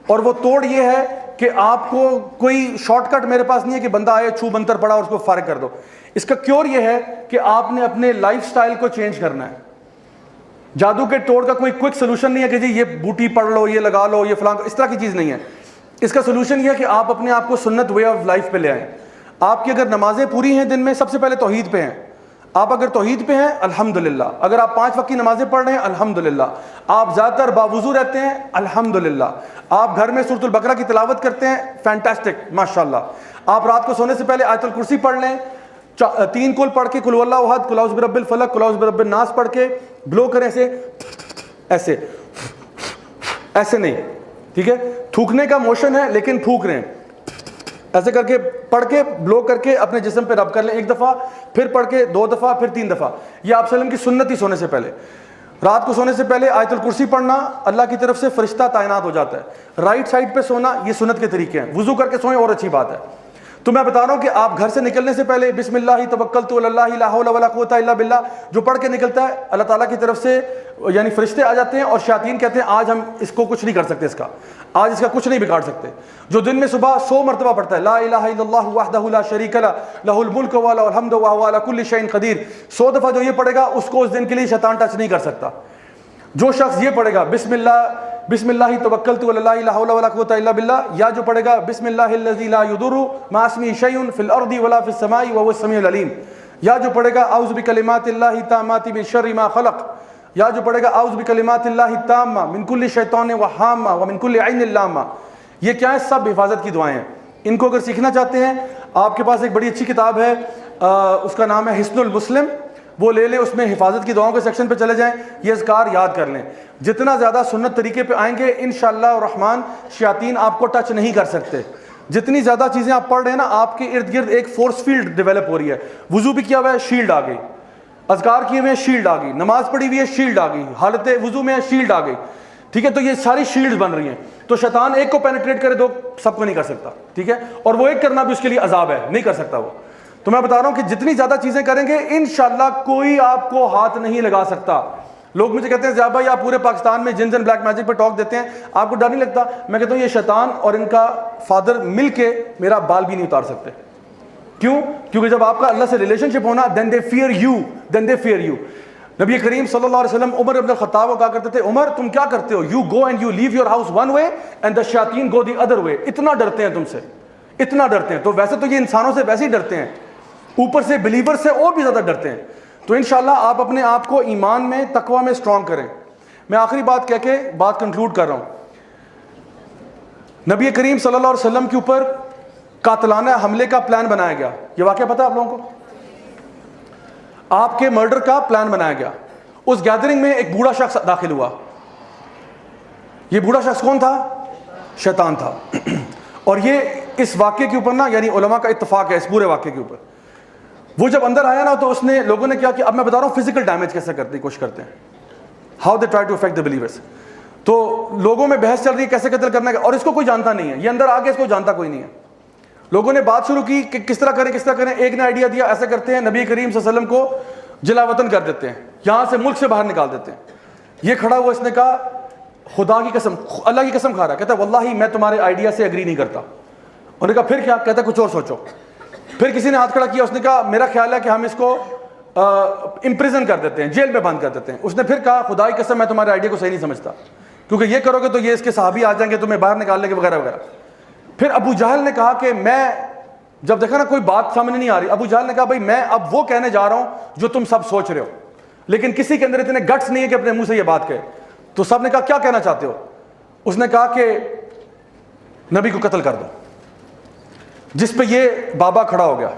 اور وہ توڑ یہ ہے کہ آپ کو کوئی شارٹ کٹ میرے پاس نہیں ہے کہ بندہ آئے چھو منتر پڑا اور اس کو فارغ کر دو. اس کا کیور یہ ہے کہ آپ نے اپنے لائف سٹائل کو چینج کرنا ہے. جادو کے توڑ کا کوئی کوئک سلوشن نہیں ہے کہ جی یہ بوٹی پڑھ لو، یہ لگا لو، یہ فلاں، اس طرح کی چیز نہیں ہے. اس کا سلوشن یہ ہے کہ آپ اپنے آپ کو سنت وے آف لائف پہ لے آئیں. آپ کی اگر نمازیں پوری ہیں دن میں، سب سے پہلے توحید پہ ہیں. آپ اگر توحید پہ ہیں الحمدللہ. اگر آپ 5 وقت کی نمازیں پڑھ رہے ہیں الحمدللہ. آپ زیادہ تر باوضو رہتے ہیں الحمدللہ. آپ گھر میں سورۃ البقرہ کی تلاوت کرتے ہیں فینٹاسٹک ماشاءاللہ. آپ رات کو سونے سے پہلے آیت الکرسی پڑھ لیں، 3 کل پڑھ کے قل واللہ احد، قل اعوذ برب الفلق، قل اعوذ برب الناس پڑھ کے بلو کریں ایسے ایسے نہیں. ٹھیک ہے، تھوکنے کا موشن ہے لیکن پھونک رہے ہیں ایسے کر کے، پڑھ کے بلو کر کے اپنے جسم پہ رب کر لیں 1 دفعہ، پھر پڑھ کے 2 دفعہ، پھر 3 دفعہ. یہ آپ وسلم کی سنت ہی سونے سے پہلے. رات کو سونے سے پہلے آیت الکرسی پڑھنا، اللہ کی طرف سے فرشتہ تعینات ہو جاتا ہے. رائٹ سائڈ پہ سونا، یہ سنت کے طریقے ہیں. وضو کر کے سوئیں اور اچھی بات ہے. تو میں بتا رہا ہوں کہ آپ گھر سے نکلنے سے پہلے بسم اللہ توکلت علی اللہ لا حول ولا قوت الا باللہ جو پڑھ کے نکلتا ہے، اللہ تعالیٰ کی طرف سے یعنی فرشتے آ جاتے ہیں اور شیاطین کہتے ہیں آج ہم اس کو کچھ نہیں کر سکتے، آج اس کا کچھ نہیں بگاڑ سکتے. جو دن میں صبح 100 مرتبہ پڑھتا ہے لا الہ الا اللہ وحدہ لا شریک لہ لہ الملک ولہ الحمد وہو علی کل شیء قدیر، 100 دفعہ جو یہ پڑھے گا اس کو اس دن کے لیے شیطان ٹچ نہیں کر سکتا. جو شخص یہ پڑھے گا بسم اللہ توکلت علی اللہ لا حول ولا قوت الا باللہ، یا جو پڑھے گا بسم اللہ الذی لا یضر مع اسمہ شیء فی الارض ولا فی السماء وهو السمیع العلیم، یا جو پڑھے گا اعوذ بکلمات اللہ التامات من شر ما خلق، یا جو پڑھے گا اعوذ بکلمات اللہ التامہ من کل شیطان وہامہ ومن کل عین لامہ. یہ کیا ہے؟ سب حفاظت کی دعائیں ہیں. ان کو اگر سیکھنا چاہتے ہیں آپ کے پاس ایک بڑی اچھی کتاب ہے، اس کا نام ہے حصن المسلم، وہ لے لیں. اس میں حفاظت کی دعاؤں کے سیکشن پہ چلے جائیں، یہ اذکار یاد کر لیں. جتنا زیادہ سنت طریقے پہ آئیں گے انشاءاللہ الرحمن شیاطین آپ کو ٹچ نہیں کر سکتے. جتنی زیادہ چیزیں آپ پڑھ رہے ہیں نا، آپ کے ارد گرد ایک فورس فیلڈ ڈیولپ ہو رہی ہے. وضو بھی کیا ہوا ہے، شیلڈ آ گئی. اذکار کیے ہوئے ہیں، شیلڈ آ گئی. نماز پڑھی ہوئی ہے، شیلڈ آ گئی. حالت وضو میں شیلڈ آ گئی. ٹھیک ہے، تو یہ ساری شیلڈز بن رہی ہیں. تو شیطان ایک کو پینیٹریٹ کرے دو سب کو نہیں کر سکتا. ٹھیک ہے، اور وہ ایک کرنا بھی اس کے لیے عذاب ہے، نہیں کر سکتا وہ. تو میں بتا رہا ہوں کہ جتنی زیادہ چیزیں کریں گے انشاءاللہ کوئی آپ کو ہاتھ نہیں لگا سکتا. لوگ مجھے کہتے ہیں زیاد بھائی آپ پورے پاکستان میں جنز اینڈ بلیک میجک پہ ٹاک دیتے ہیں، آپ کو ڈر نہیں لگتا؟ میں کہتا ہوں یہ شیطان اور ان کا فادر مل کے میرا بال بھی نہیں اتار سکتے. کیوں؟ کیونکہ جب آپ کا اللہ سے ریلیشن شپ ہونا then they fear you. نبی کریم صلی اللہ علیہ وسلم عمر ابن الخطاب کو کہا کرتے تھے عمر تم کیا کرتے ہو, you go and you leave your house one way and the شیاطین گو دی ادر وے. اتنا ڈرتے ہیں تم سے, اتنا ڈرتے ہیں. تو ویسے تو یہ انسانوں سے ویسے ہی ڈرتے ہیں, اوپر سے بلیور سے اور بھی زیادہ ڈرتے ہیں. تو انشاءاللہ آپ اپنے آپ کو ایمان میں تقوی میں اسٹرانگ کریں. میں آخری بات کہہ کے بات کنکلوڈ کر رہا ہوں. نبی کریم صلی اللہ علیہ وسلم کے اوپر قاتلانہ حملے کا پلان بنایا گیا. یہ واقعہ پتہ ہے آپ لوگوں کو؟ آپ کے مرڈر کا پلان بنایا گیا. اس گیدرنگ میں ایک بوڑھا شخص داخل ہوا. یہ بوڑھا شخص کون تھا؟ شیطان تھا. اور یہ اس واقعے کے اوپر نا یعنی علماء کا اتفاق ہے اس پورے واقعے کے اوپر. وہ جب اندر آیا نا تو اس نے لوگوں نے کیا کہ اب میں بتا رہا ہوں فزیکل ڈیمیج کیسے کرنے کی کوشش کرتے ہیں, how they try to affect the believers. تو لوگوں میں بحث چل رہی ہے کیسے قتل کرنا ہے, اور اس کو کوئی جانتا نہیں ہے. یہ اندر آ کے اس کو جانتا کوئی نہیں ہے. لوگوں نے بات شروع کی کہ کس طرح کریں کس طرح کریں. ایک نے آئیڈیا دیا ایسے کرتے ہیں نبی کریم صلی اللہ علیہ وسلم کو جلا وطن کر دیتے ہیں, یہاں سے ملک سے باہر نکال دیتے ہیں. یہ کھڑا ہوا, اس نے کہا خدا کی قسم, اللہ کی قسم کھا رہا, کہتا ہے واللہ میں تمہارے آئیڈیا سے اگری نہیں کرتا. انہوں نے کہا پھر کیا؟ کہتا ہے کچھ اور سوچو. پھر کسی نے ہاتھ کھڑا کیا, اس نے کہا میرا خیال ہے کہ ہم اس کو امپریزن کر دیتے ہیں, جیل میں بند کر دیتے ہیں. اس نے پھر کہا خدا کی قسم میں تمہارے آئیڈیا کو صحیح نہیں سمجھتا, کیونکہ یہ کرو گے تو یہ اس کے صحابی آ جائیں گے تمہیں باہر نکالنے کے وغیرہ وغیرہ. پھر ابو جہل نے کہا کہ میں جب دیکھا نا کوئی بات سامنے نہیں آ رہی, ابو جہل نے کہا بھائی میں اب وہ کہنے جا رہا ہوں جو تم سب سوچ رہے ہو, لیکن کسی کے اندر اتنے گٹس نہیں ہے کہ اپنے منہ سے یہ بات کہے. تو سب نے کہا کیا کہنا چاہتے ہو؟ اس نے کہا کہ نبی کو قتل کر دو. جس پہ یہ بابا کھڑا ہو گیا.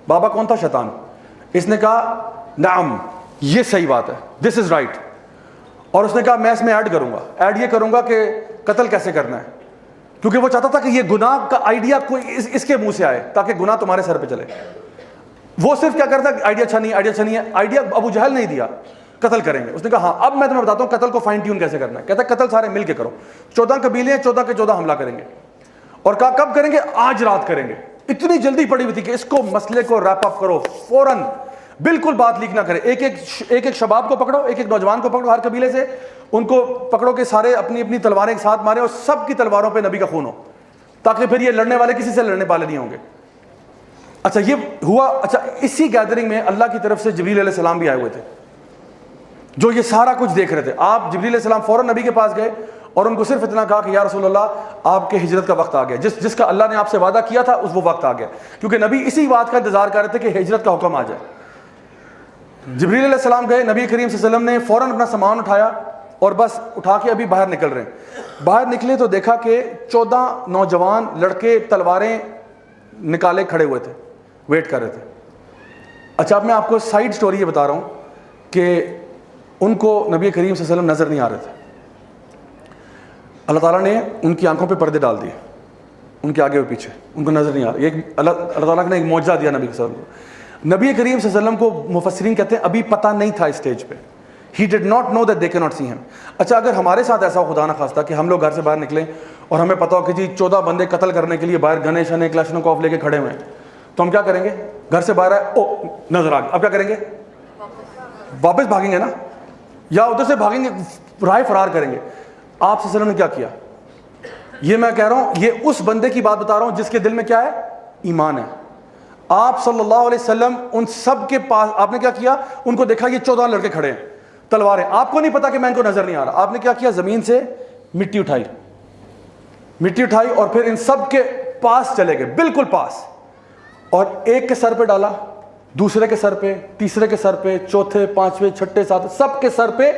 بابا کون تھا؟ شیطان. اس نے کہا نعم یہ صحیح بات ہے, دس از رائٹ. اور اس نے کہا میں اس میں ایڈ کروں گا, ایڈ یہ کروں گا کہ قتل کیسے کرنا ہے, کیونکہ وہ چاہتا تھا کہ یہ گناہ کا آئیڈیا کوئی اس کے منہ سے آئے تاکہ گناہ تمہارے سر پہ چلے. وہ صرف کیا کرتا ہے آئیڈیا اچھا نہیں ہے, آئیڈیا اچھا نہیں ہے. آئیڈیا ابو جہل نہیں دیا, قتل کریں گے. اس نے کہا ہاں اب میں تمہیں بتاتا ہوں قتل کو فائن ٹیون کیسے کرنا ہے. کہتا ہے قتل سارے مل کے کرو, 14 قبیلے ہیں, 14 کے 14 حملہ کریں گے. اور کہا کب کریں گے؟ آج رات کریں گے. اتنی جلدی پڑی ہوئی تھی کہ اس کو مسئلے کو ریپ اپ کرو فوراً, بالکل بات لیک نہ کرے. ایک شباب کو پکڑو, ایک نوجوان کو پکڑو ہر قبیلے سے, ان کو پکڑو کہ سارے اپنی اپنی تلواریں ایک ساتھ مارے اور سب کی تلواروں پہ نبی کا خون ہو, تاکہ پھر یہ لڑنے والے کسی سے لڑنے والے نہیں ہوں گے. اچھا یہ ہوا. اچھا اسی گیدرنگ میں اللہ کی طرف سے جبریل علیہ السلام بھی آئے ہوئے تھے جو یہ سارا کچھ دیکھ رہے تھے. آپ جبریل علیہ السلام فوراً نبی کے پاس گئے اور ان کو صرف اتنا کہا کہ یا رسول اللہ آپ کے ہجرت کا وقت آ گیا, جس کا اللہ نے آپ سے وعدہ کیا تھا وہ وقت آ گیا. کیونکہ نبی اسی بات کا انتظار کر رہے تھے کہ ہجرت کا حکم آ جائے. جبریل علیہ السلام گئے, نبی کریم صلی اللہ علیہ وسلم نے فوراً اپنا سامان اٹھایا اور بس اٹھا کے ابھی باہر نکل رہے ہیں. باہر نکلے تو دیکھا کہ 14 نوجوان لڑکے تلواریں نکالے کھڑے ہوئے تھے, ویٹ کر رہے تھے. اچھا اب میں آپ کو سائیڈ سٹوری یہ بتا رہا ہوں کہ ان کو نبی کریم صلی اللہ علیہ وسلم نظر نہیں آ رہے تھے. اللہ تعالیٰ نے ان کی آنکھوں پہ پردے ڈال دیے, ان کے آگے و پیچھے, ان کو نظر نہیں آ رہا. اللہ تعالیٰ نے ایک معجزہ دیا نبی صلی اللہ علیہ وسلم کو. نبی کریم صلی اللہ علیہ وسلم کو مفسرین کہتے ہیں ابھی پتہ نہیں تھا اسٹیج پہ, he did not know that they cannot see him. اچھا اگر ہمارے ساتھ ایسا ہو خدا نہ خواستہ کہ ہم لوگ گھر سے باہر نکلیں اور ہمیں پتہ ہو کہ جی 14 بندے قتل کرنے کے لیے باہر گنے شنے کلاشنکوف لے کے کھڑے ہوئے ہیں, تو ہم کیا کریں گے؟ گھر سے باہر آئے, او نظر آ گیا, اب کیا کریں گے؟ واپس بھاگیں گے نا, یا ادھر سے بھاگیں گے, راہ فرار کریں گے. آپ صلی اللہ علیہ وسلم نے کیا کیا؟ یہ میں کہہ رہا ہوں, یہ اس بندے کی بات بتا رہا ہوں جس کے دل میں کیا ہے؟ ایمان ہے. آپ صلی اللہ علیہ وسلم ان سب کے پاس آپ نے کیا کیا؟ ان کو دیکھا یہ 14 لڑکے کھڑے ہیں, تلواریں, آپ کو نہیں پتا کہ میں ان کو نظر نہیں آ رہا. آپ نے کیا کیا؟ زمین سے مٹی اٹھائی اور پھر ان سب کے پاس چلے گئے, بالکل پاس, اور ایک کے سر پہ ڈالا, دوسرے کے سر پہ, تیسرے کے سر پہ, چوتھے, پانچویں, چھٹے, ساتھ, سب کے سر پہ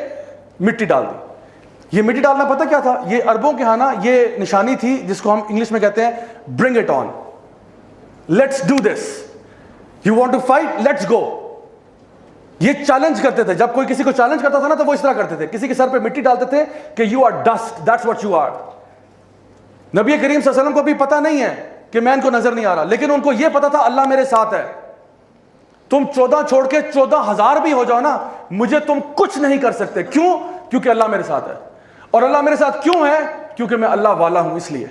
مٹی ڈال دی. یہ مٹی ڈالنا پتہ کیا تھا؟ یہ عربوں کے ہاں نا یہ نشانی تھی جس کو ہم انگلش میں کہتے ہیں bring it on, let's do this, you want to fight, let's go. یہ چیلنج کرتے تھے, جب کوئی کسی کو چیلنج کرتا تھا نا تو وہ اس طرح کرتے تھے, کسی کے سر پہ مٹی ڈالتے تھے کہ you are dust, that's what you are. نبی کریم صلی اللہ علیہ وسلم کو بھی پتہ نہیں ہے کہ میں ان کو نظر نہیں آ رہا, لیکن ان کو یہ پتا تھا اللہ میرے ساتھ ہے. تم 14 چھوڑ کے 14,000 بھی ہو جاؤ نا, مجھے تم کچھ نہیں کر سکتے. کیوں؟ کیونکہ اللہ میرے ساتھ ہے. اور اللہ میرے ساتھ کیوں ہے؟ کیونکہ میں اللہ والا ہوں, اس لیے.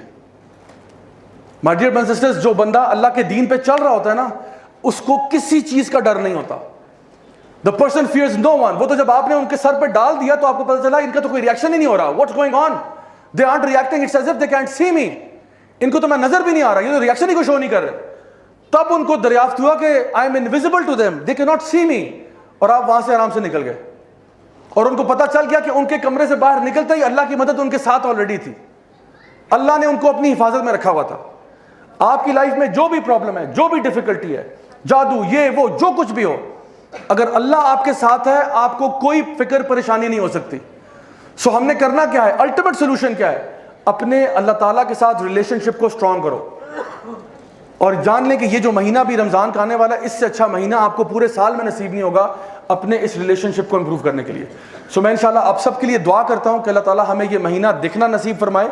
My dear brothers and sisters, جو بندہ اللہ کے دین پہ چل رہا ہوتا ہے نا, اس کو کسی چیز کا ڈر نہیں ہوتا. The person fears no one. وہ تو جب آپ نے ان کے سر پہ ڈال دیا تو آپ کو پتا چلا ان کا تو کوئی ریئیکشن ہی نہیں ہو رہا. What's going on? They aren't reacting. It's as if they can't see me. ان کو تو میں نظر بھی نہیں آ رہا, یہ تو ریئیکشن ہی کو شو نہیں کر رہے. تب ان کو دریافت ہوا کہ I am invisible to them. They cannot see me. اور آپ وہاں سے آرام سے نکل گئے. اور ان کو پتہ چل گیا کہ ان کے کمرے سے باہر نکلتے ہی اللہ کی مدد ان کے ساتھ آلریڈی تھی، اللہ نے ان کو اپنی حفاظت میں رکھا ہوا تھا۔ آپ کی لائف میں جو بھی پرابلم ہے، جو بھی ڈیفیکلٹی ہے، جادو، یہ وہ جو کچھ بھی ہو، اگر اللہ آپ کے ساتھ ہے آپ کو کوئی فکر پریشانی نہیں ہو سکتی۔ سو ہم نے کرنا کیا ہے؟ الٹیمیٹ سولوشن کیا ہے؟ اپنے اللہ تعالیٰ کے ساتھ ریلیشن شپ کو اسٹرانگ کرو، اور جان لیں کہ یہ جو مہینہ بھی رمضان کا آنے والا ہے، اس سے اچھا مہینہ آپ کو پورے سال میں نصیب نہیں ہوگا اپنے اس ریلیشن شپ کو امپروو کرنے کے لیے۔ سو میں انشاءاللہ آپ سب کے لیے دعا کرتا ہوں کہ اللہ تعالیٰ ہمیں یہ مہینہ دیکھنا نصیب فرمائے،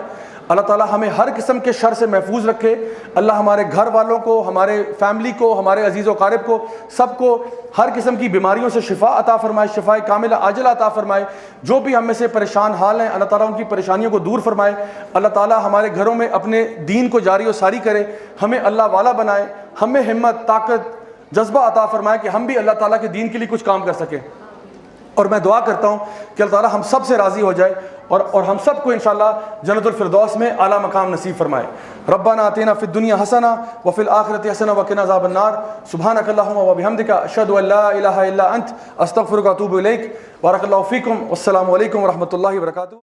اللہ تعالیٰ ہمیں ہر قسم کے شر سے محفوظ رکھے، اللہ ہمارے گھر والوں کو، ہمارے فیملی کو، ہمارے عزیز و اقارب کو، سب کو ہر قسم کی بیماریوں سے شفا عطا فرمائے، شفا کاملہ عاجلہ عطا فرمائے۔ جو بھی ہم میں سے پریشان حال ہیں، اللہ تعالیٰ ان کی پریشانیوں کو دور فرمائے، اللہ تعالیٰ ہمارے گھروں میں اپنے دین کو جاری و ساری کرے، ہمیں اللہ والا بنائے، ہمیں ہمت، طاقت، جذبہ عطا فرمائے کہ ہم بھی اللہ تعالیٰ کے دین کے لیے کچھ کام کر سکیں۔ اور میں دعا کرتا ہوں کہ اللہ تعالیٰ ہم سب سے راضی ہو جائے اور ہم سب کو انشاءاللہ جنت الفردوس میں اعلیٰ مقام نصیب فرمائے۔ ربنا آتنا فی الدنیا حسنہ وفی الآخرۃ حسنہ وقنا عذاب النار۔ سبحانک اللہم وبحمدک، اشہد ان لا الہ الا انت، استغفرک واتوب الیک۔ بارک اللہ فیکم، والسلام علیکم ورحمۃ اللہ وبرکاتہ۔